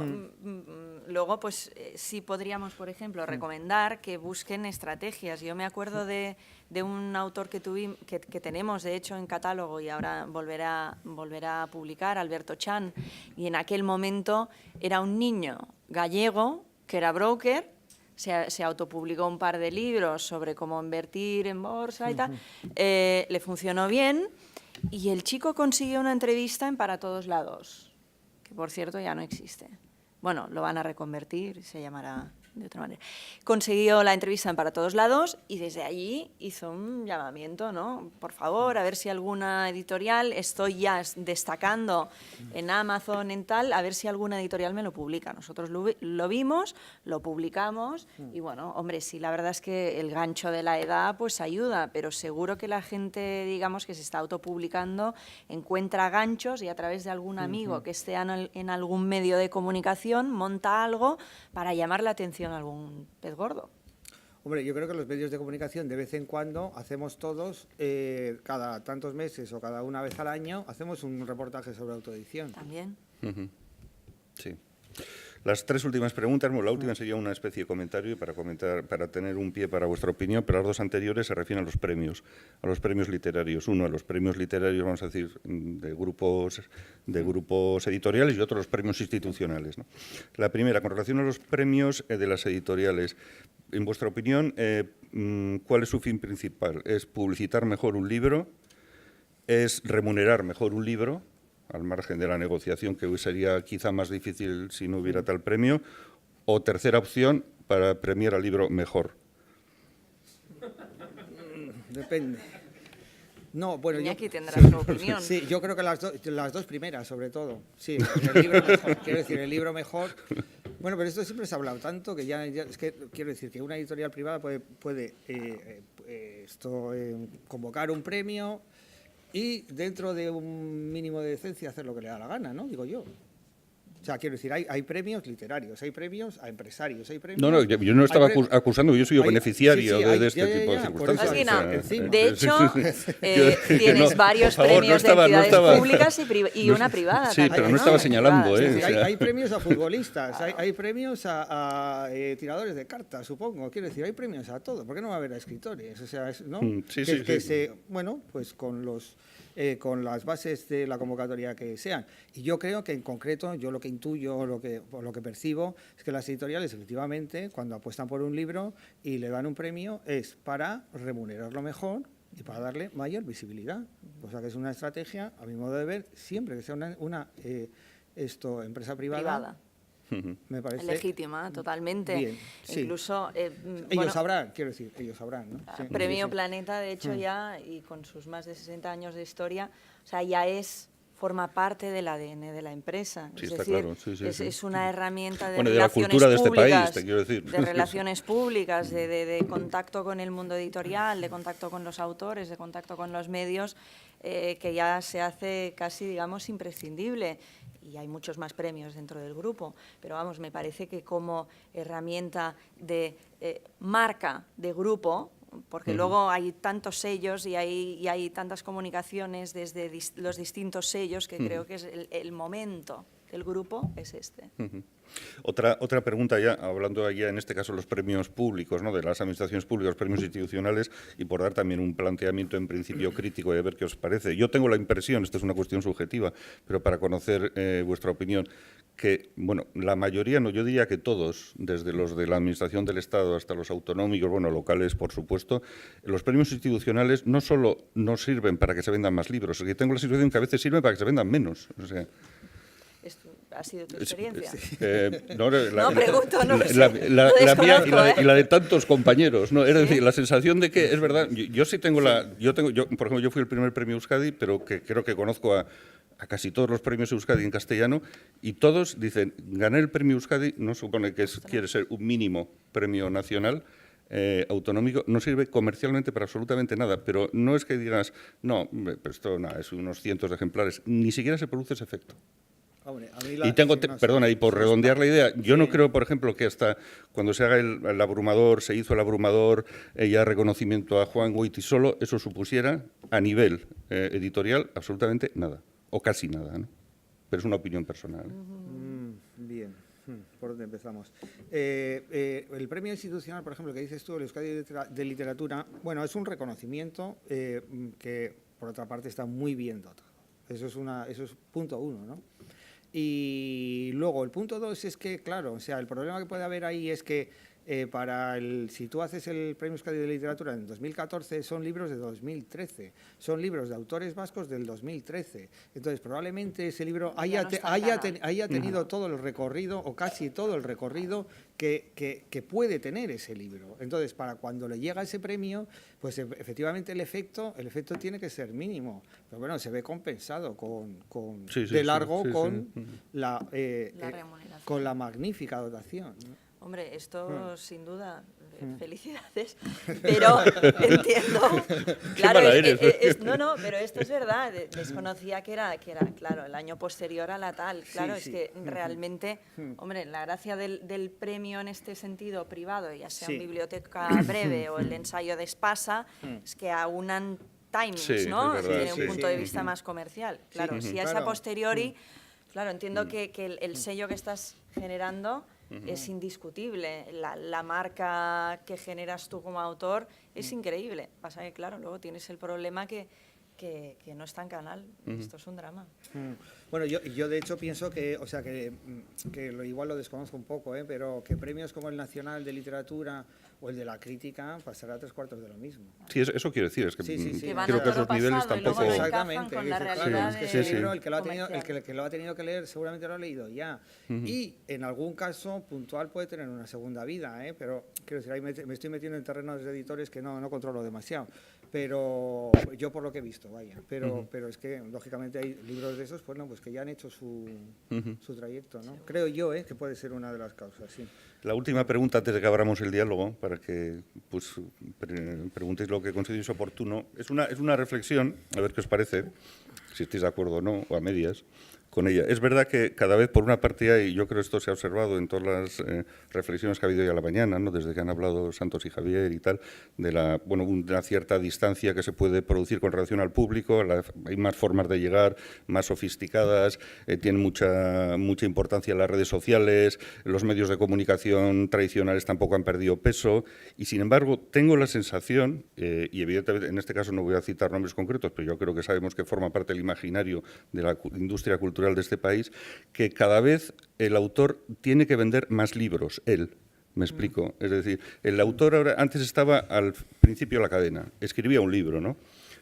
luego pues sí podríamos, por ejemplo, recomendar que busquen estrategias. Yo me acuerdo de un autor que tenemos, de hecho, en catálogo y ahora volverá a publicar, Alberto Chan, y en aquel momento era un niño gallego que era broker, se autopublicó un par de libros sobre cómo invertir en bolsa y tal, le funcionó bien y el chico consiguió una entrevista en Para Todos Lados, que por cierto ya no existe. Bueno, lo van a reconvertir, se llamará de otra manera. Consiguió la entrevista en Para Todos Lados y desde allí hizo un llamamiento, ¿no? Por favor, a ver si alguna editorial, estoy ya destacando en Amazon, en tal, a ver si alguna editorial me lo publica. Nosotros lo vimos, lo publicamos y bueno, hombre, sí, la verdad es que el gancho de la edad pues ayuda, pero seguro que la gente, digamos, que se está autopublicando encuentra ganchos y a través de algún amigo que esté en algún medio de comunicación monta algo para llamar la atención a algún pez gordo. Hombre, yo creo que los medios de comunicación de vez en cuando hacemos todos, cada tantos meses o cada una vez al año, hacemos un reportaje sobre autoedición. También. Sí. Las 3 últimas preguntas, bueno, la última sería una especie de comentario para tener un pie para vuestra opinión, pero las 2 anteriores se refieren a los premios literarios. Uno, a los premios literarios, vamos a decir, de grupos editoriales y otro, los premios institucionales, ¿no? La primera, con relación a los premios de las editoriales, en vuestra opinión, ¿cuál es su fin principal? ¿Es publicitar mejor un libro? ¿Es remunerar mejor un libro? Al margen de la negociación, que hoy sería quizá más difícil si no hubiera tal premio, o tercera opción, para premiar al libro mejor. Depende. No, bueno, Iñaki tendrá su opinión. Sí, yo creo que las 2 primeras, sobre todo. Sí, el libro mejor, quiero decir, el libro mejor. Bueno, pero esto siempre se ha hablado tanto que ya es que quiero decir que una editorial privada puede convocar un premio y dentro de un mínimo de decencia hacer lo que le da la gana, ¿no? Digo yo. O sea, quiero decir, hay premios literarios, hay premios a empresarios, hay premios... No, yo no estaba acusando, yo soy beneficiario de este tipo de circunstancias. De hecho, tienes varios premios de entidades públicas y una privada. Sí, pero no estaba señalando. Hay premios a futbolistas, hay premios a tiradores de cartas, supongo. Quiero decir, hay premios a todo. ¿Por qué no va a haber a escritores? O sea, ¿no? Sí. Bueno, pues con las bases de la convocatoria que sean. Y yo creo que en concreto, yo lo que intuyo, lo que percibo, es que las editoriales efectivamente, cuando apuestan por un libro y le dan un premio, es para remunerarlo mejor y para darle mayor visibilidad. O sea que es una estrategia, a mi modo de ver, siempre que sea una empresa privada. Me parece legítima, totalmente. Bien, sí. Incluso ellos sabrán, quiero decir, ellos sabrán, ¿no? Sí, Premio Planeta, de hecho, ya, y con sus más de 60 años de historia, o sea, ya es forma parte del ADN de la empresa. Sí, es está decir, claro. Sí, sí, sí. es una herramienta de Bueno, de la relaciones cultura de este públicas, país, te quiero decir. de relaciones públicas, de contacto con el mundo editorial, de contacto con los autores, de contacto con los medios, que ya se hace casi, digamos, imprescindible. Y hay muchos más premios dentro del grupo, pero vamos, me parece que como herramienta de marca de grupo, porque luego hay tantos sellos y hay tantas comunicaciones desde los distintos sellos que creo que es el momento del grupo es este. Otra pregunta ya, hablando ya en este caso de los premios públicos, ¿no? De las administraciones públicas, los premios institucionales, y por dar también un planteamiento en principio crítico y a ver qué os parece. Yo tengo la impresión, esta es una cuestión subjetiva, pero para conocer vuestra opinión, que, bueno, la mayoría, no, yo diría que todos, desde los de la Administración del Estado hasta los autonómicos, bueno, locales, por supuesto, los premios institucionales no solo no sirven para que se vendan más libros, es que tengo la sensación que a veces sirven para que se vendan menos. O sea, ¿Esto ha sido tu experiencia? No, pregunto, no sé. La Lo mía desconozco, y la de tantos compañeros, ¿no? Es decir, la sensación de que, es verdad, yo sí tengo yo, por ejemplo, yo fui el primer premio Euskadi, pero que creo que conozco a casi todos los premios Euskadi en castellano, y todos dicen, ganar el premio Euskadi no supone que quiere ser un mínimo premio nacional, autonómico, no sirve comercialmente para absolutamente nada, pero no es que digas, no, pero esto nada, es unos cientos de ejemplares, ni siquiera se produce ese efecto. Hombre, Y tengo, perdona, y por redondear la idea, yo no creo, por ejemplo, que hasta cuando se haga el abrumador, se hizo el abrumador, ya reconocimiento a Juan Goytisolo, eso supusiera, a nivel editorial, absolutamente nada, o casi nada, ¿no? Pero es una opinión personal. Bien, ¿por dónde empezamos? El premio institucional, por ejemplo, que dices tú, el Euskadi de Literatura, bueno, es un reconocimiento que, por otra parte, está muy bien dotado. Eso es punto uno, ¿no? Y luego, el punto 2 es que, claro, o sea, el problema que puede haber ahí es que si tú haces el Premio Euskadi de Literatura en 2014, son libros de 2013, son libros de autores vascos del 2013. Entonces, probablemente ese libro haya tenido todo el recorrido, o casi todo el recorrido, que puede tener ese libro. Entonces, para cuando le llega ese premio, pues efectivamente el efecto tiene que ser mínimo. Pero bueno, se ve compensado la remuneración, con la magnífica dotación, ¿no? Hombre, esto sin duda, felicidades, pero entiendo, claro, pero esto es verdad, desconocía que era, claro, el año posterior a la tal, claro, sí. Es que realmente, hombre, la gracia del premio en este sentido privado, ya sea en biblioteca breve o el ensayo de Espasa, es que aunan timings, ¿no? Tiene un punto de vista más comercial, claro, si es a posteriori, claro, entiendo que el sello que estás generando es indiscutible. La marca que generas tú como autor es increíble. Pasa que, claro, luego tienes el problema que no está en canal. Esto es un drama. Bueno, yo de hecho pienso que, o sea, que igual lo desconozco un poco, pero que premios como el Nacional de Literatura o el de la Crítica pasará 3/4 de lo mismo. Sí, eso quiero decir, es que Que creo que esos niveles tampoco... Exactamente, con la realidad ese libro, el que lo ha tenido que leer seguramente lo ha leído ya. Y en algún caso puntual puede tener una segunda vida, pero quiero decir, ahí me estoy metiendo en terrenos de editores que no controlo demasiado. Pero yo por lo que he visto, vaya. Pero es que, lógicamente, hay libros de esos, pues no, pues que ya han hecho su trayecto, ¿no? Creo yo, que puede ser una de las causas, sí. La última pregunta antes de que abramos el diálogo, para que pues, preguntéis lo que consideréis oportuno. Es una reflexión, a ver qué os parece, si estáis de acuerdo o no, o a medias, con ella. Es verdad que cada vez, por una parte, hay, yo creo que esto se ha observado en todas las reflexiones que ha habido hoy a la mañana, ¿no? Desde que han hablado Santos y Javier y tal, de una cierta distancia que se puede producir con relación al público, hay más formas de llegar, más sofisticadas, tienen mucha importancia las redes sociales, los medios de comunicación tradicionales tampoco han perdido peso, y sin embargo, tengo la sensación, y evidentemente en este caso no voy a citar nombres concretos, pero yo creo que sabemos que forma parte del imaginario de la industria cultural de este país, que cada vez el autor tiene que vender más libros, él. ¿Me explico? Es decir, el autor ahora, antes estaba al principio de la cadena, escribía un libro, ¿no?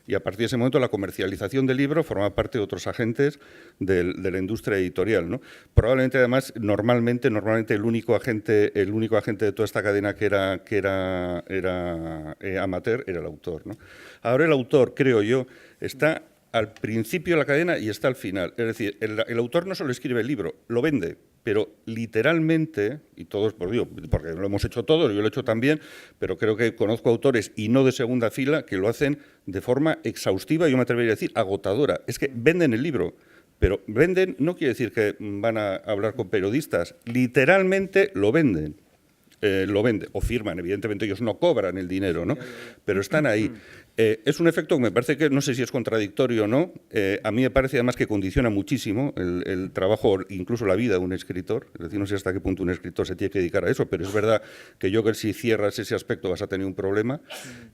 Y a partir de ese momento la comercialización del libro formaba parte de otros agentes de la industria editorial, ¿no? Probablemente, además, normalmente el único agente de toda esta cadena que era amateur era el autor, ¿no? Ahora el autor, creo yo, está al principio de la cadena y está al final. Es decir, el autor no solo escribe el libro, lo vende, pero literalmente, y todos, por Dios, porque lo hemos hecho todos, yo lo he hecho también, pero creo que conozco autores, y no de segunda fila, que lo hacen de forma exhaustiva, yo me atrevería a decir, agotadora. Es que venden el libro, pero venden no quiere decir que van a hablar con periodistas, literalmente lo venden. O firman, evidentemente ellos no cobran el dinero, ¿no? Pero están ahí. Es un efecto que me parece que, no sé si es contradictorio o no, a mí me parece además que condiciona muchísimo el trabajo, incluso la vida de un escritor, es decir, no sé hasta qué punto un escritor se tiene que dedicar a eso, pero es verdad que yo creo que si cierras ese aspecto vas a tener un problema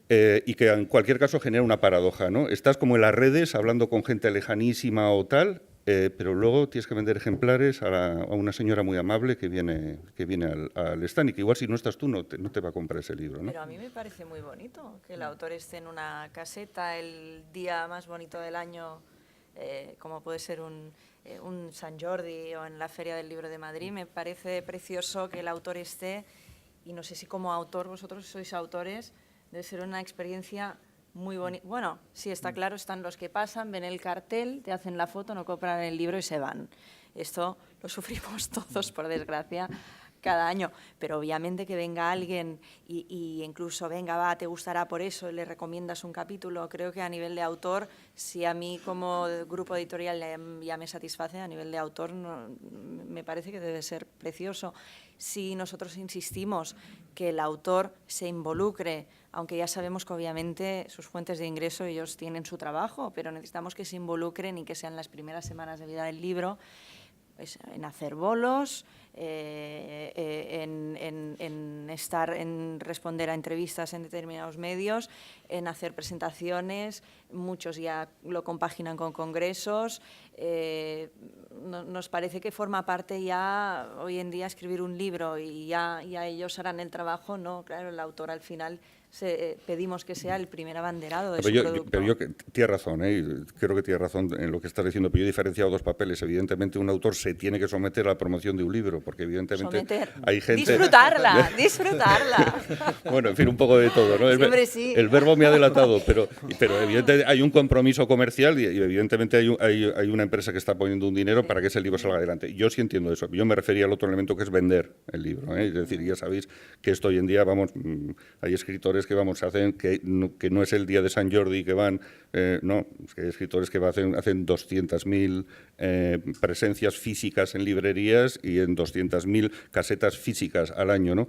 y que en cualquier caso genera una paradoja, ¿no? Estás como en las redes hablando con gente lejanísima o tal, pero luego tienes que vender ejemplares a una señora muy amable que viene al stand y que igual si no estás tú no te va a comprar ese libro, ¿no? Pero a mí me parece muy bonito que el autor esté en una caseta el día más bonito del año, como puede ser un San Jordi o en la Feria del Libro de Madrid. Me parece precioso que el autor esté, y no sé si como autor, vosotros sois autores, debe ser una experiencia muy bonito. Bueno, sí, está claro, están los que pasan, ven el cartel, te hacen la foto, no compran el libro y se van. Esto lo sufrimos todos, por desgracia, cada año. Pero obviamente que venga alguien y incluso venga, va, te gustará por eso, le recomiendas un capítulo. Creo que a nivel de autor, si a mí como grupo editorial ya me satisface, a nivel de autor me parece que debe ser precioso. Si nosotros insistimos que el autor se involucre, aunque ya sabemos que obviamente sus fuentes de ingreso, ellos tienen su trabajo, pero necesitamos que se involucren y que sean las primeras semanas de vida del libro, pues, en hacer bolos, en responder a entrevistas en determinados medios, en hacer presentaciones, muchos ya lo compaginan con congresos. Nos parece que forma parte ya hoy en día escribir un libro y ya ellos harán el trabajo, no, claro, el autor al final pedimos que sea el primer abanderado de su producto. Pero tienes razón, creo que tienes razón en lo que estás diciendo, pero yo he diferenciado dos papeles. Evidentemente un autor se tiene que someter a la promoción de un libro, porque evidentemente hay gente... Disfrutarla. Bueno, en fin, un poco de todo, ¿no? Siempre sí. El verbo me ha delatado, pero evidentemente hay un compromiso comercial y evidentemente hay una empresa que está poniendo un dinero para que ese libro salga adelante. Yo sí entiendo eso. Yo me refería al otro elemento que es vender el libro, Es decir, ya sabéis que esto hoy en día, hay escritores que hacen que no es el día de San Jordi que van, no, es que hay escritores que hacen 200.000 presencias físicas en librerías y en 200.000 casetas físicas al año, ¿no?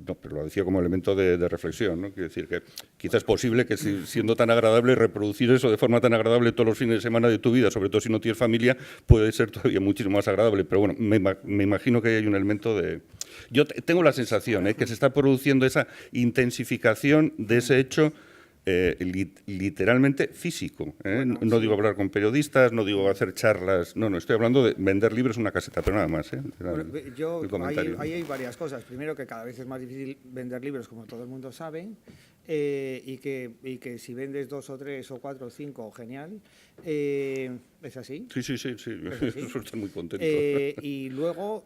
No, pero lo decía como elemento de reflexión, ¿no? Quiero decir que quizás es posible que siendo tan agradable, reproducir eso de forma tan agradable todos los fines de semana de tu vida, sobre todo si no tienes familia, puede ser todavía muchísimo más agradable. Pero bueno, me imagino que hay un elemento de... Yo tengo la sensación que se está produciendo esa intensificación de ese hecho literalmente físico. Bueno, no digo hablar con periodistas, no digo hacer charlas, no, estoy hablando de vender libros en una caseta, pero nada más. Bueno, ahí hay varias cosas. Primero, que cada vez es más difícil vender libros, como todo el mundo sabe, y que si vendes 2 o 3 o 4 o 5, genial. ¿Es así? Sí. ¿Es así? Estoy muy contento. Y luego...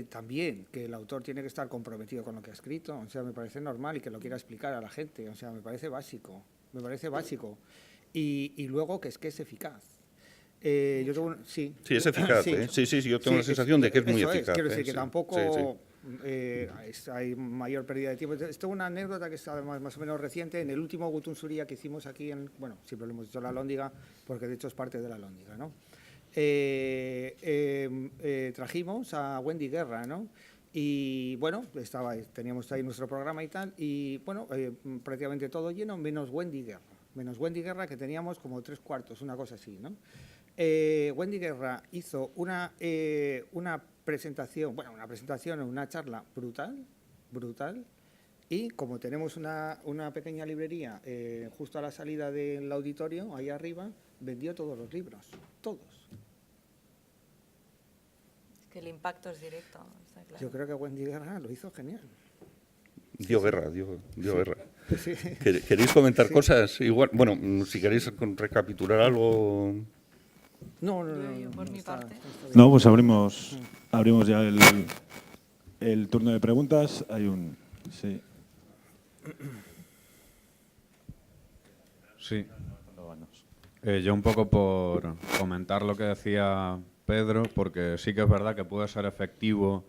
también que el autor tiene que estar comprometido con lo que ha escrito, o sea, me parece normal y que lo quiera explicar a la gente, o sea, me parece básico. Y luego que es eficaz. Sí, es eficaz, sí, yo tengo la sensación de que es muy eficaz. Quiero decir que tampoco hay mayor pérdida de tiempo. Esto es una anécdota que es además más o menos reciente. En el último Gutun Zuria que hicimos aquí, siempre lo hemos dicho la Lóndiga, porque de hecho es parte de la Lóndiga, ¿no? Trajimos a Wendy Guerra, ¿no? Y bueno, teníamos ahí nuestro programa y tal, y bueno, prácticamente todo lleno, menos Wendy Guerra, que teníamos como 3/4, una cosa así, ¿no? Wendy Guerra hizo una presentación, una charla brutal, y como tenemos una pequeña librería justo a la salida del auditorio, ahí arriba, vendió todos los libros, todos. Que el impacto es directo, está claro. Yo creo que Wendy Guerra lo hizo genial. Dio guerra. Sí. ¿Queréis comentar cosas? Igual, bueno, si queréis recapitular algo... No, por mi parte. No, pues abrimos ya el turno de preguntas. Hay un... Sí. Sí. Yo un poco por comentar lo que decía Pedro, porque sí que es verdad que puede ser efectivo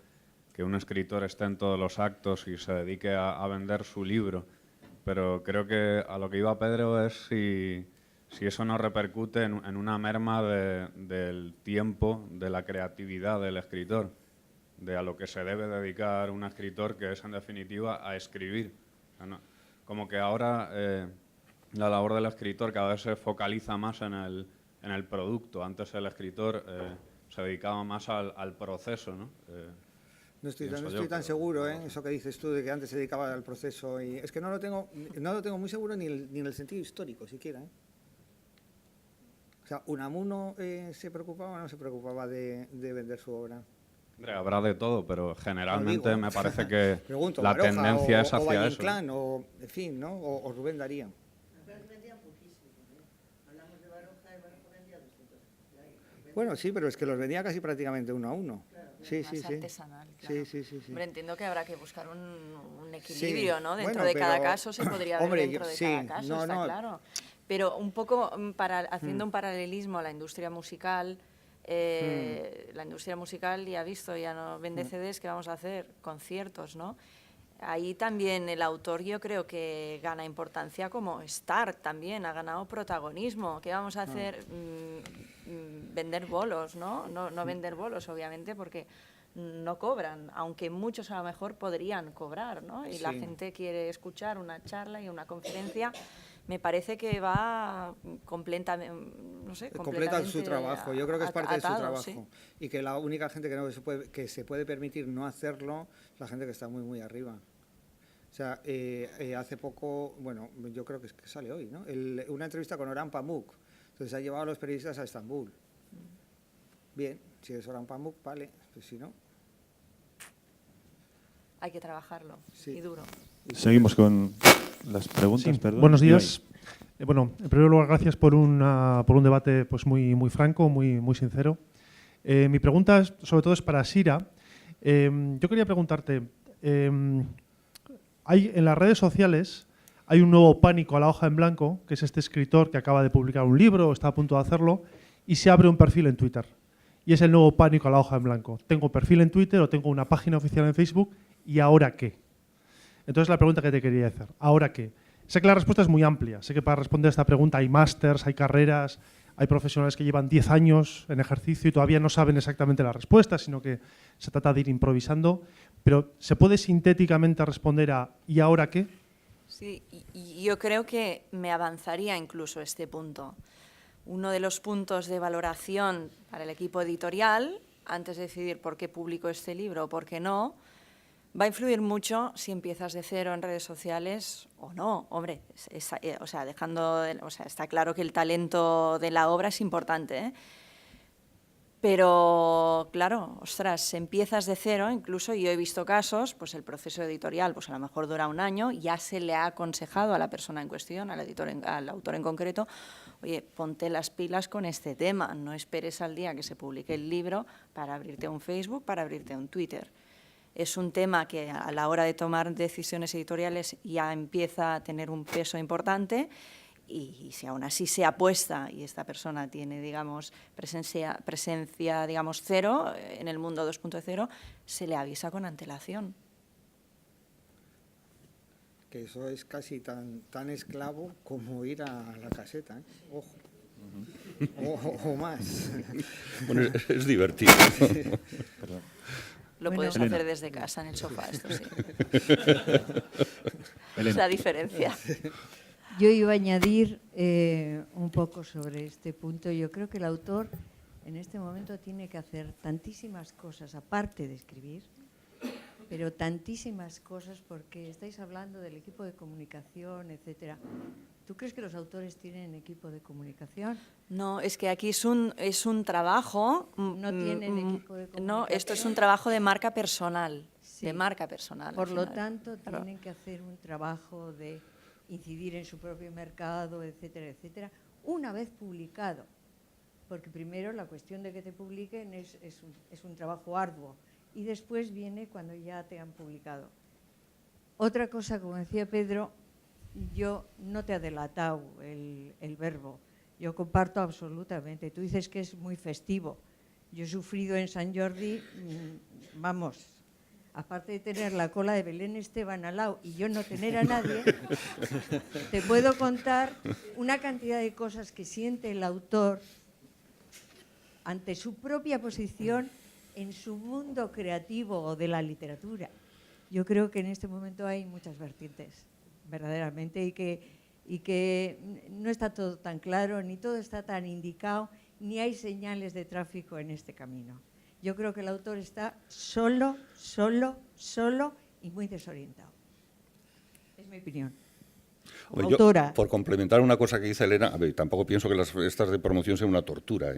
que un escritor esté en todos los actos y se dedique a vender su libro, pero creo que a lo que iba Pedro es si eso no repercute en una merma del tiempo, de la creatividad del escritor, de a lo que se debe dedicar un escritor, que es en definitiva a escribir. O sea, como que ahora la labor del escritor cada vez se focaliza más en el producto. Antes el escritor se dedicaba más al proceso, ¿no? No estoy tan seguro, eso que dices tú, de que antes se dedicaba al proceso. Y es que no lo tengo muy seguro ni en el sentido histórico siquiera. O sea, ¿Unamuno se preocupaba o no se preocupaba de vender su obra? Hombre, habrá de todo, pero generalmente digo, me parece que Pregunto, la Baroja, tendencia es o hacia Valle eso. Inclán, o en fin, ¿no? O Rubén Darío. Bueno, sí, pero es que los vendía casi prácticamente uno a uno. Sí, más artesanal, sí. claro. Sí. Hombre, entiendo que habrá que buscar un equilibrio, ¿no? Dentro Bueno, de cada pero, caso se podría ver hombre, dentro de sí, cada caso, no, está no. claro. Pero un poco haciendo un paralelismo a la industria musical, la industria musical ya ha visto, ya no vende CDs, ¿qué vamos a hacer? Conciertos, ¿no? Ahí también el autor yo creo que gana importancia como star también, ha ganado protagonismo. ¿Qué vamos a hacer? Vender bolos, ¿no? No vender bolos, obviamente, porque no cobran, aunque muchos a lo mejor podrían cobrar, ¿no? Y la gente quiere escuchar una charla y una conferencia. Me parece que va completamente, no sé, completa su trabajo. Yo creo que es parte de su trabajo. Sí. Y que la única gente que se puede permitir no hacerlo es la gente que está muy, muy arriba. O sea, hace poco, bueno, yo creo que sale hoy, ¿no? Una entrevista con Orhan Pamuk. Entonces ha llevado a los periodistas a Estambul. Bien, si es Orhan Pamuk, vale, pues si no. Hay que trabajarlo, y duro. Seguimos con las preguntas, Sí, perdón. buenos días. Bueno, en primer lugar, gracias por un debate pues muy franco, muy sincero. Mi pregunta, sobre todo, es para Sira. Yo quería preguntarte, en las redes sociales hay un nuevo pánico a la hoja en blanco, que es este escritor que acaba de publicar un libro o está a punto de hacerlo, y se abre un perfil en Twitter. Y es el nuevo pánico a la hoja en blanco. Tengo perfil en Twitter o tengo una página oficial en Facebook, ¿y ahora qué? Entonces, la pregunta que te quería hacer, ¿ahora qué? Sé que la respuesta es muy amplia. Sé que para responder a esta pregunta hay másters, hay carreras, hay profesionales que llevan 10 años en ejercicio y todavía no saben exactamente la respuesta, sino que se trata de ir improvisando. Pero, ¿se puede sintéticamente responder a ¿y ahora qué? Sí, y yo creo que me avanzaría incluso este punto. Uno de los puntos de valoración para el equipo editorial, antes de decidir por qué publico este libro o por qué no, va a influir mucho si empiezas de cero en redes sociales o no. Hombre, está claro que el talento de la obra es importante, ¿eh? Pero, claro, ostras, empiezas de cero, incluso yo he visto casos, pues el proceso editorial pues a lo mejor dura un año, ya se le ha aconsejado a la persona en cuestión, al autor en concreto, oye, ponte las pilas con este tema, no esperes al día que se publique el libro para abrirte un Facebook, para abrirte un Twitter. Es un tema que a la hora de tomar decisiones editoriales ya empieza a tener un peso importante. Y si aún así se apuesta y esta persona tiene, digamos, presencia digamos, cero en el mundo 2.0, se le avisa con antelación. Que eso es casi tan esclavo como ir a la caseta, ¿eh? Ojo. O más. Bueno, es divertido. Lo puedes Elena. hacer desde casa, en el sofá, esto sí. Elena. Es la diferencia. Yo iba a añadir un poco sobre este punto. Yo creo que el autor en este momento tiene que hacer tantísimas cosas, aparte de escribir, pero tantísimas cosas, porque estáis hablando del equipo de comunicación, etcétera. ¿Tú crees que los autores tienen equipo de comunicación? No, es que aquí es un trabajo. No tienen equipo de comunicación. No, esto es un trabajo de marca personal. Sí. De marca personal. Por al lo final. tanto, Claro. tienen que hacer un trabajo de incidir en su propio mercado, etcétera, etcétera, una vez publicado. Porque primero la cuestión de que te publiquen es un trabajo arduo y después viene cuando ya te han publicado. Otra cosa, como decía Pedro, yo no te ha delatado el verbo. Yo comparto absolutamente. Tú dices que es muy festivo. Yo he sufrido en Sant Jordi, vamos, aparte de tener la cola de Belén Esteban al lado y yo no tener a nadie, te puedo contar una cantidad de cosas que siente el autor ante su propia posición en su mundo creativo o de la literatura. Yo creo que en este momento hay muchas vertientes, verdaderamente, y que no está todo tan claro, ni todo está tan indicado, ni hay señales de tráfico en este camino. Yo creo que el autor está solo y muy desorientado. Es mi opinión. Hombre, Autora. Por complementar una cosa que dice Elena, a ver, tampoco pienso que estas de promoción sean una tortura.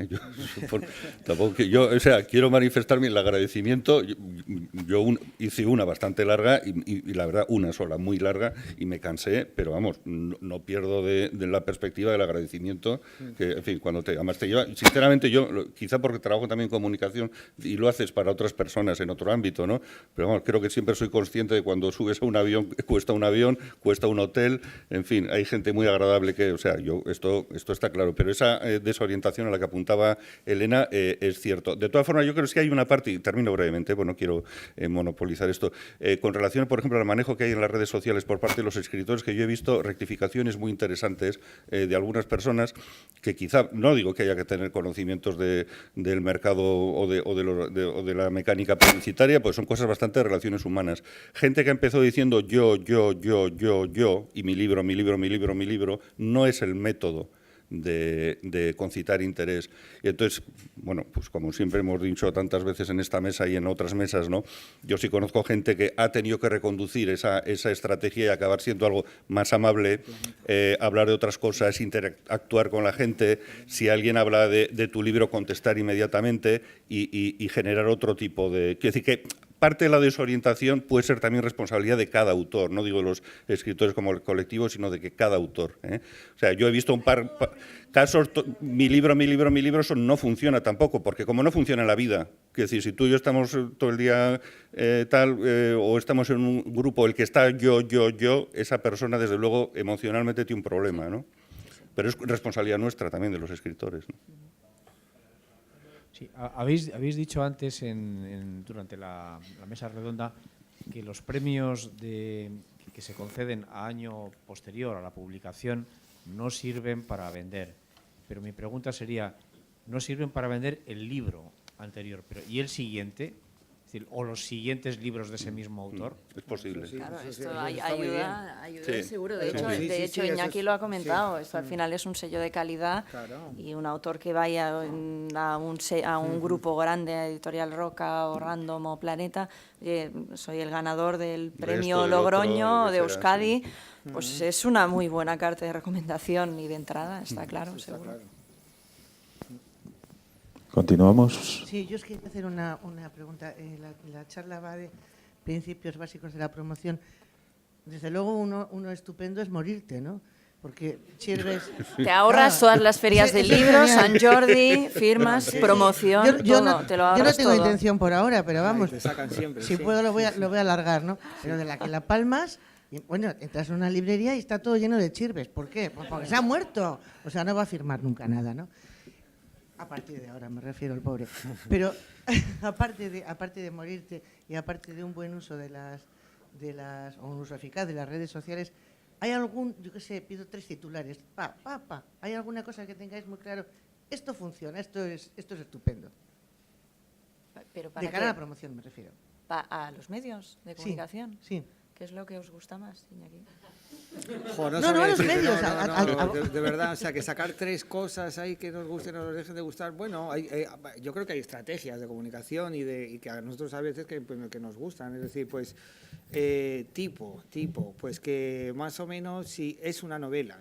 Quiero manifestar mi agradecimiento. Yo hice una bastante larga y la verdad una sola, muy larga, y me cansé, pero vamos, no pierdo de la perspectiva del agradecimiento. Que, en fin, además te lleva, sinceramente yo, quizá porque trabajo también en comunicación y lo haces para otras personas en otro ámbito, ¿no? Pero vamos, creo que siempre soy consciente de cuando subes a un avión, cuesta un hotel. En fin, hay gente muy agradable que, esto está claro, pero esa desorientación a la que apuntaba Elena es cierto. De todas formas, yo creo que sí hay una parte, y termino brevemente, pues no quiero monopolizar esto, con relación, por ejemplo, al manejo que hay en las redes sociales por parte de los escritores, que yo he visto rectificaciones muy interesantes de algunas personas que quizá, no digo que haya que tener conocimientos del mercado o de la mecánica publicitaria, pues son cosas bastante de relaciones humanas. Gente que empezó diciendo yo, y mi libro, no es el método de concitar interés. Y entonces, bueno, pues como siempre hemos dicho tantas veces en esta mesa y en otras mesas, ¿no? Yo sí conozco gente que ha tenido que reconducir esa estrategia y acabar siendo algo más amable, hablar de otras cosas, interactuar con la gente. Si alguien habla de tu libro, contestar inmediatamente y generar otro tipo de... Quiero decir que parte de la desorientación puede ser también responsabilidad de cada autor, no digo de los escritores como el colectivo, sino de que cada autor. O sea, yo he visto un par casos, mi libro, eso no funciona tampoco, porque como no funciona en la vida, es decir, si tú y yo estamos todo el día o estamos en un grupo, el que está yo, esa persona desde luego emocionalmente tiene un problema, ¿no? Pero es responsabilidad nuestra también de los escritores, ¿no? Sí, habéis dicho antes durante la mesa redonda que los premios que se conceden a año posterior a la publicación no sirven para vender. Pero mi pregunta sería, ¿no sirven para vender el libro anterior, y el siguiente? Es decir, ¿o los siguientes libros de ese mismo autor? Es posible. Claro, Sí, esto está muy ayuda Sí. seguro. De Sí, hecho, eso Iñaki es- lo ha comentado. sí. Esto al final es un sello de calidad. Claro. Y un autor que vaya a un grupo grande, Editorial Roca o Random o Planeta, soy el ganador del premio del Logroño otro, lo que de sea, Euskadi, pues es una muy buena carta de recomendación y de entrada, está claro, Está seguro. claro. Continuamos. Sí, yo os quería hacer una pregunta. La charla va de principios básicos de la promoción. Desde luego, uno estupendo es morirte, ¿no? Porque Chirves... Te ahorras todas las ferias Sí, del eso es libro, genial. San Jordi, firmas, promoción, Yo todo, no, te lo yo ahorras no tengo todo. intención por ahora, pero vamos, Te sacan siempre. si sí. puedo lo voy a alargar, ¿no? Pero de la que la palmas, y, bueno, entras en una librería y está todo lleno de Chirves. ¿Por qué? Pues porque se ha muerto. O sea, no va a firmar nunca nada, ¿no? A partir de ahora, me refiero al pobre. Pero aparte de morirte y aparte de un buen uso o un uso eficaz de las redes sociales, ¿hay algún, yo qué sé, pido 3 titulares? ¿Hay alguna cosa que tengáis muy claro? Esto funciona, esto es estupendo. Pero ¿para De cara a qué? la promoción, me refiero. ¿A los medios de comunicación? Sí. ¿Qué es lo que os gusta más, Iñaki? Jo, No, sabría a los decirte, medios, de verdad, o sea, que sacar 3 cosas ahí que nos gusten o nos dejen de gustar, bueno, yo creo que hay estrategias de comunicación y que a nosotros a veces que nos gustan, es decir, pues tipo, pues que más o menos si es una novela,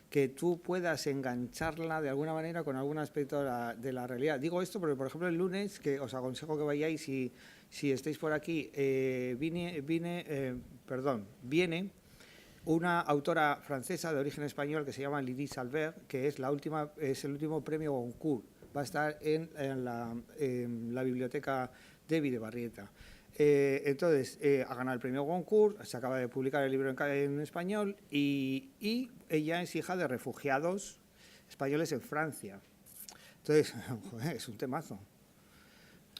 que tú puedas engancharla de alguna manera con algún aspecto de la realidad. Digo esto porque, por ejemplo, el lunes, que os aconsejo que vayáis si estáis por aquí, viene una autora francesa de origen español que se llama Lydie Salver, que es el último premio Goncourt. Va a estar en la biblioteca Devi de Barrieta. Entonces, ha ganado el premio Goncourt, se acaba de publicar el libro en español y ella es hija de refugiados españoles en Francia. Entonces, joder, es un temazo.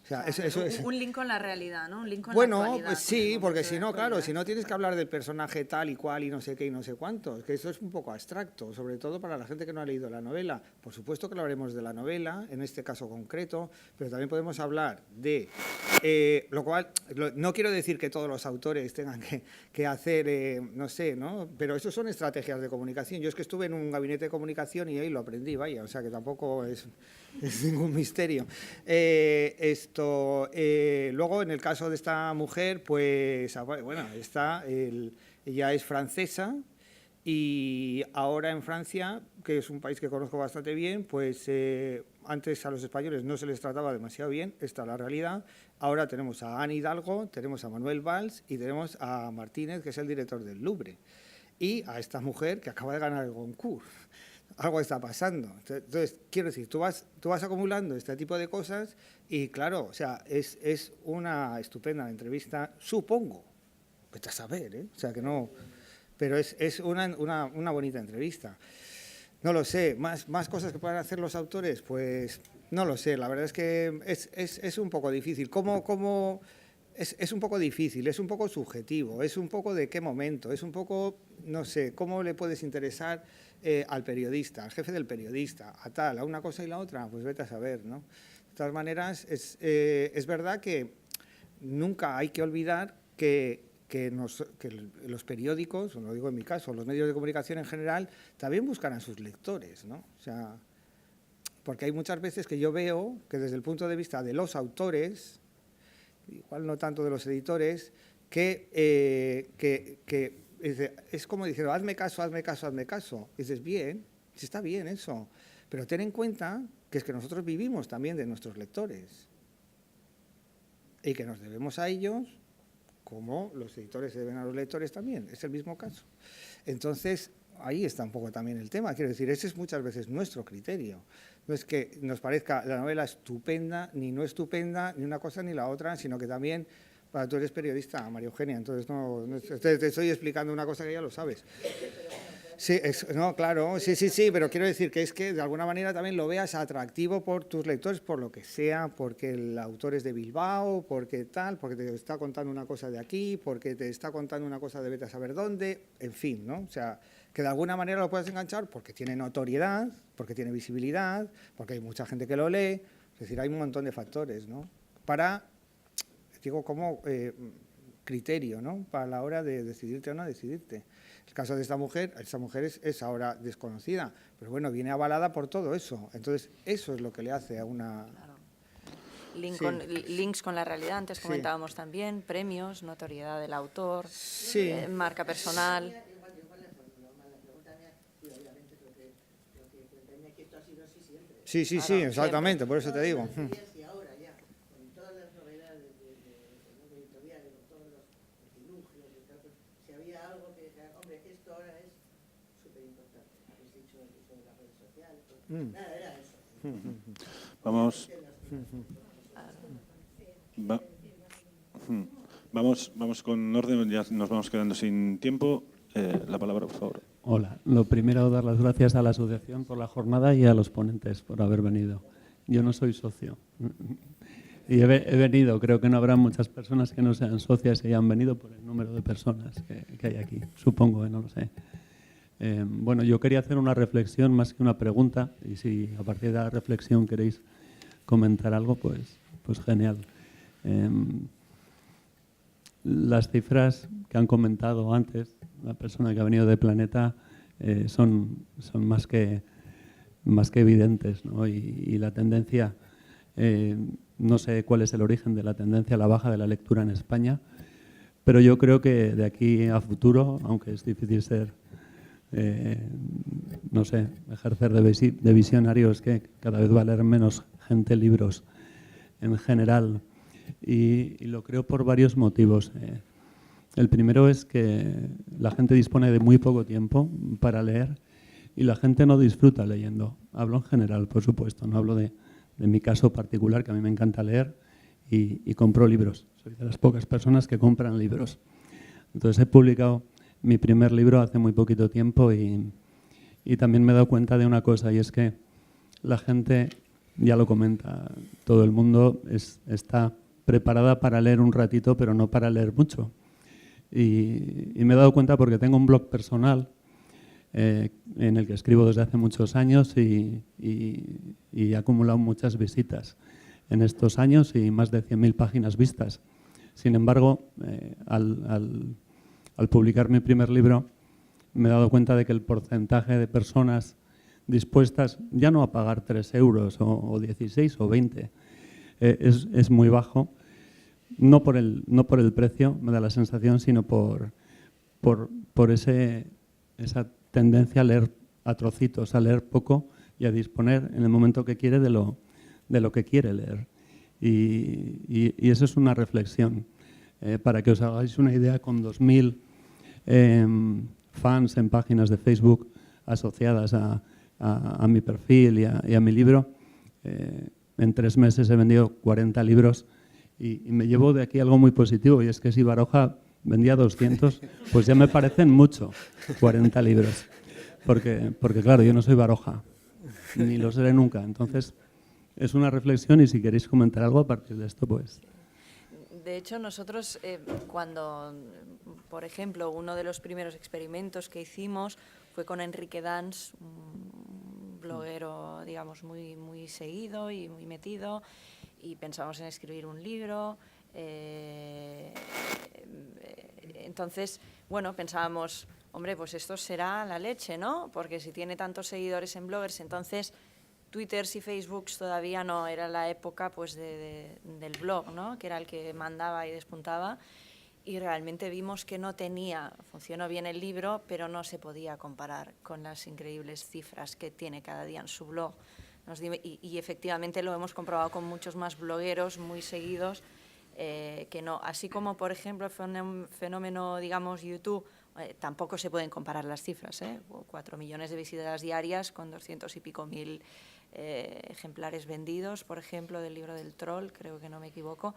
O sea, eso es... Un link con la realidad, ¿no? Un link con la Bueno, actualidad. pues sí, porque si no, claro, si no tienes que hablar del personaje tal y cual y no sé qué y no sé cuánto, es que eso es un poco abstracto, sobre todo para la gente que no ha leído la novela. Por supuesto que hablaremos de la novela, en este caso concreto, pero también podemos hablar de... lo cual, no quiero decir que todos los autores tengan que hacer, no sé, ¿no? Pero eso son estrategias de comunicación. Yo es que estuve en un gabinete de comunicación y ahí lo aprendí, vaya, o sea que tampoco es ningún misterio. Luego, en el caso de esta mujer, pues, bueno, ella es francesa y ahora en Francia, que es un país que conozco bastante bien, pues antes a los españoles no se les trataba demasiado bien, esta es la realidad. Ahora tenemos a Anne Hidalgo, tenemos a Manuel Valls y tenemos a Martínez, que es el director del Louvre, y a esta mujer que acaba de ganar el Goncourt. Algo está pasando. Entonces, quiero decir, tú vas acumulando este tipo de cosas y, claro, o sea, es una estupenda entrevista, supongo. Vete a saber, ¿eh? O sea, que no... Pero es una bonita entrevista. No lo sé. ¿Más cosas que puedan hacer los autores? Pues no lo sé. La verdad es que es un poco difícil. Es un poco difícil, es un poco subjetivo, es un poco de qué momento, es un poco, no sé, cómo le puedes interesar al periodista, al jefe del periodista, a una cosa y la otra, pues vete a saber, ¿no? De todas maneras, es verdad que nunca hay que olvidar que los periódicos, lo digo en mi caso, los medios de comunicación en general, también buscan a sus lectores, ¿no? O sea, porque hay muchas veces que yo veo que desde el punto de vista de los autores, igual no tanto de los editores, que es como diciendo, hazme caso, hazme caso, hazme caso. Y dices, bien, sí está bien eso, pero ten en cuenta que es que nosotros vivimos también de nuestros lectores y que nos debemos a ellos como los editores se deben a los lectores también, es el mismo caso. Entonces, ahí está un poco también el tema, quiero decir, ese es muchas veces nuestro criterio. No es que nos parezca la novela estupenda, ni no estupenda, ni una cosa ni la otra, sino que también, tú eres periodista, María Eugenia, entonces te estoy explicando una cosa que ya lo sabes. Sí, no, claro, sí, pero quiero decir que es que de alguna manera también lo veas atractivo por tus lectores, por lo que sea, porque el autor es de Bilbao, porque tal, porque te está contando una cosa de aquí, porque te está contando una cosa de vete a saber dónde, en fin, ¿no? O sea, que de alguna manera lo puedes enganchar porque tiene notoriedad, porque tiene visibilidad, porque hay mucha gente que lo lee, es decir, hay un montón de factores, ¿no? Para, digo, como criterio, ¿no? Para la hora de decidirte o no decidirte. El caso de esta mujer es ahora desconocida, pero bueno, viene avalada por todo eso. Entonces, eso es lo que le hace a una... Claro. Links con la realidad, antes comentábamos también, premios, notoriedad del autor, marca personal... Sí, exactamente, por eso te digo. Y ahora ya, con todas las novedades de editorial, con todos los dilugios y tal, si había algo que dijera, hombre, esto ahora es súper importante. Habéis dicho el uso de las redes sociales, nada, era eso. Vamos con orden, ya nos vamos quedando sin tiempo. La palabra, por favor. Hola, lo primero dar las gracias a la asociación por la jornada y a los ponentes por haber venido. Yo no soy socio y he venido, creo que no habrá muchas personas que no sean socias y hayan venido por el número de personas que hay aquí, supongo, no lo sé. Bueno, yo quería hacer una reflexión más que una pregunta y si a partir de la reflexión queréis comentar algo, pues genial. Las cifras que han comentado antes, la persona que ha venido de Planeta, son más que evidentes, ¿no? Y la tendencia, no sé cuál es el origen de la tendencia a la baja de la lectura en España, pero yo creo que de aquí a futuro, aunque es difícil ser, no sé, ejercer de visionario, es que cada vez va a leer menos gente libros en general. Y lo creo por varios motivos. El primero es que la gente dispone de muy poco tiempo para leer y la gente no disfruta leyendo. Hablo en general, por supuesto, no hablo de mi caso particular, que a mí me encanta leer y compro libros. Soy de las pocas personas que compran libros. Entonces he publicado mi primer libro hace muy poquito tiempo y Y también me he dado cuenta de una cosa, y es que la gente, ya lo comenta todo el mundo, está preparada para leer un ratito, pero no para leer mucho. Y me he dado cuenta porque tengo un blog personal en el que escribo desde hace muchos años y he acumulado muchas visitas en estos años y más de 100.000 páginas vistas. Sin embargo, al publicar mi primer libro, me he dado cuenta de que el porcentaje de personas dispuestas ya no a pagar 3 euros o 16 o 20 es muy bajo. No por el precio, me da la sensación, sino por esa tendencia a leer a trocitos, a leer poco y a disponer en el momento que quiere de lo que quiere leer. Y eso es una reflexión. Para que os hagáis una idea, con 2.000 fans en páginas de Facebook asociadas a mi perfil y a mi libro, en 3 meses he vendido 40 libros y me llevo de aquí algo muy positivo, y es que si Baroja vendía 200, pues ya me parecen mucho 40 libros. Porque claro, yo no soy Baroja, ni lo seré nunca. Entonces, es una reflexión y si queréis comentar algo a partir de esto, pues... De hecho, nosotros cuando, por ejemplo, uno de los primeros experimentos que hicimos fue con Enrique Dans, un bloguero, digamos, muy seguido y muy metido, y pensamos en escribir un libro. Entonces, bueno, pensábamos, hombre, pues esto será la leche, ¿no? Porque si tiene tantos seguidores en bloggers, entonces Twitters y Facebooks todavía no era la época pues del blog, ¿no? Que era el que mandaba y despuntaba, y realmente vimos que funcionó bien el libro, pero no se podía comparar con las increíbles cifras que tiene cada día en su blog. Y efectivamente lo hemos comprobado con muchos más blogueros muy seguidos, que no. Así como, por ejemplo, el fenómeno, digamos, YouTube, tampoco se pueden comparar las cifras, 4 millones de visitas diarias con 200 y pico mil ejemplares vendidos, por ejemplo, del libro del troll, creo que no me equivoco.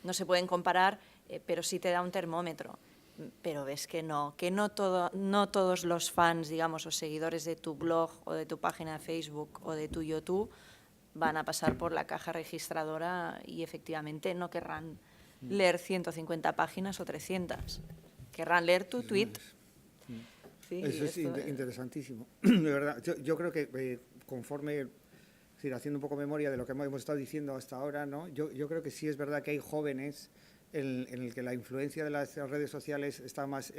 No se pueden comparar, pero sí te da un termómetro. Pero ves que no todos los fans, digamos, o seguidores de tu blog o de tu página de Facebook o de tu YouTube van a pasar por la caja registradora y efectivamente no querrán leer 150 páginas o 300. Querrán leer tu tweet. Sí, eso es interesantísimo. De verdad, yo creo que conforme, haciendo un poco memoria de lo que hemos estado diciendo hasta ahora, ¿no? Yo creo que sí es verdad que hay jóvenes en el que la influencia de las redes sociales está más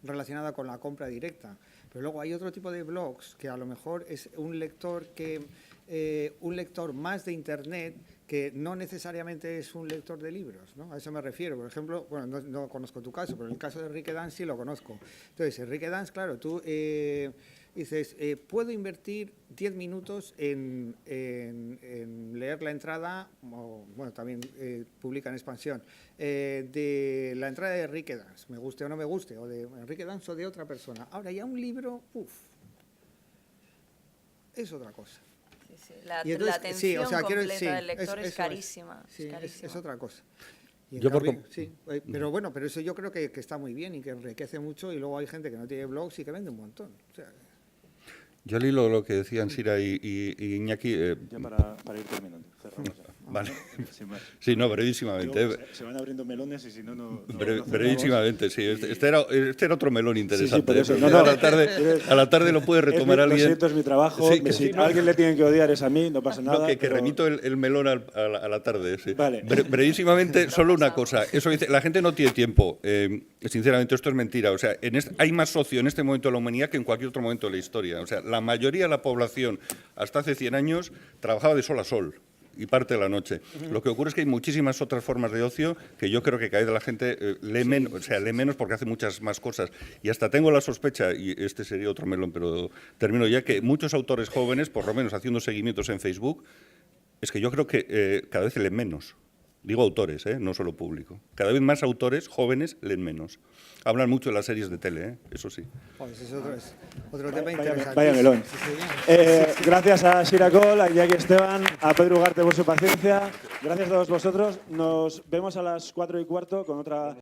relacionada con la compra directa. Pero luego hay otro tipo de blogs que a lo mejor es un lector más de Internet, que no necesariamente es un lector de libros, ¿no? A eso me refiero. Por ejemplo, bueno, no conozco tu caso, pero el caso de Enrique Dans sí lo conozco. Entonces, Enrique Dans, claro, tú dices, puedo invertir 10 minutos en leer la entrada, o bueno, también publica en expansión, de la entrada de Enrique Dans, me guste o no me guste, o de Enrique Dans o de otra persona. Ahora, ya un libro, es otra cosa. Sí. La atención completa del lector es carísima. Sí, es otra cosa. Pero bueno, pero eso yo creo que está muy bien y que enriquece mucho, y luego hay gente que no tiene blogs y que vende un montón. O sea, yo al hilo lo que decían Sira y Iñaki... Ya para ir terminando, cerramos ya. Vale. Sí, no, brevísimamente. Se van abriendo melones y si no... brevísimamente, sí. Este era otro melón interesante. Sí, por eso. A la tarde lo puede retomar alguien. Lo siento, es mi trabajo. Sí, si a alguien le tienen que odiar es a mí, no pasa nada. Que remito el melón a la tarde. Sí. Vale. Brevísimamente, solo una cosa. Eso dice, la gente no tiene tiempo. Sinceramente, esto es mentira. O sea, hay más socio en este momento de la humanidad que en cualquier otro momento de la historia. O sea, la mayoría de la población, hasta hace 100 años, trabajaba de sol a sol y parte de la noche. Lo que ocurre es que hay muchísimas otras formas de ocio que yo creo que cada vez la gente lee menos porque hace muchas más cosas. Y hasta tengo la sospecha, y este sería otro melón, pero termino ya, que muchos autores jóvenes, por lo menos haciendo seguimientos en Facebook, es que yo creo que cada vez leen menos. Digo autores, no solo público. Cada vez más autores jóvenes leen menos. Hablan mucho de las series de tele, eso sí. Pues es otro tema interesante. Vaya melón. Gracias a Sira Col, a Iñaki Esteban, a Pedro Ugarte por su paciencia. Gracias a todos vosotros. Nos vemos a las 4:15 con otra...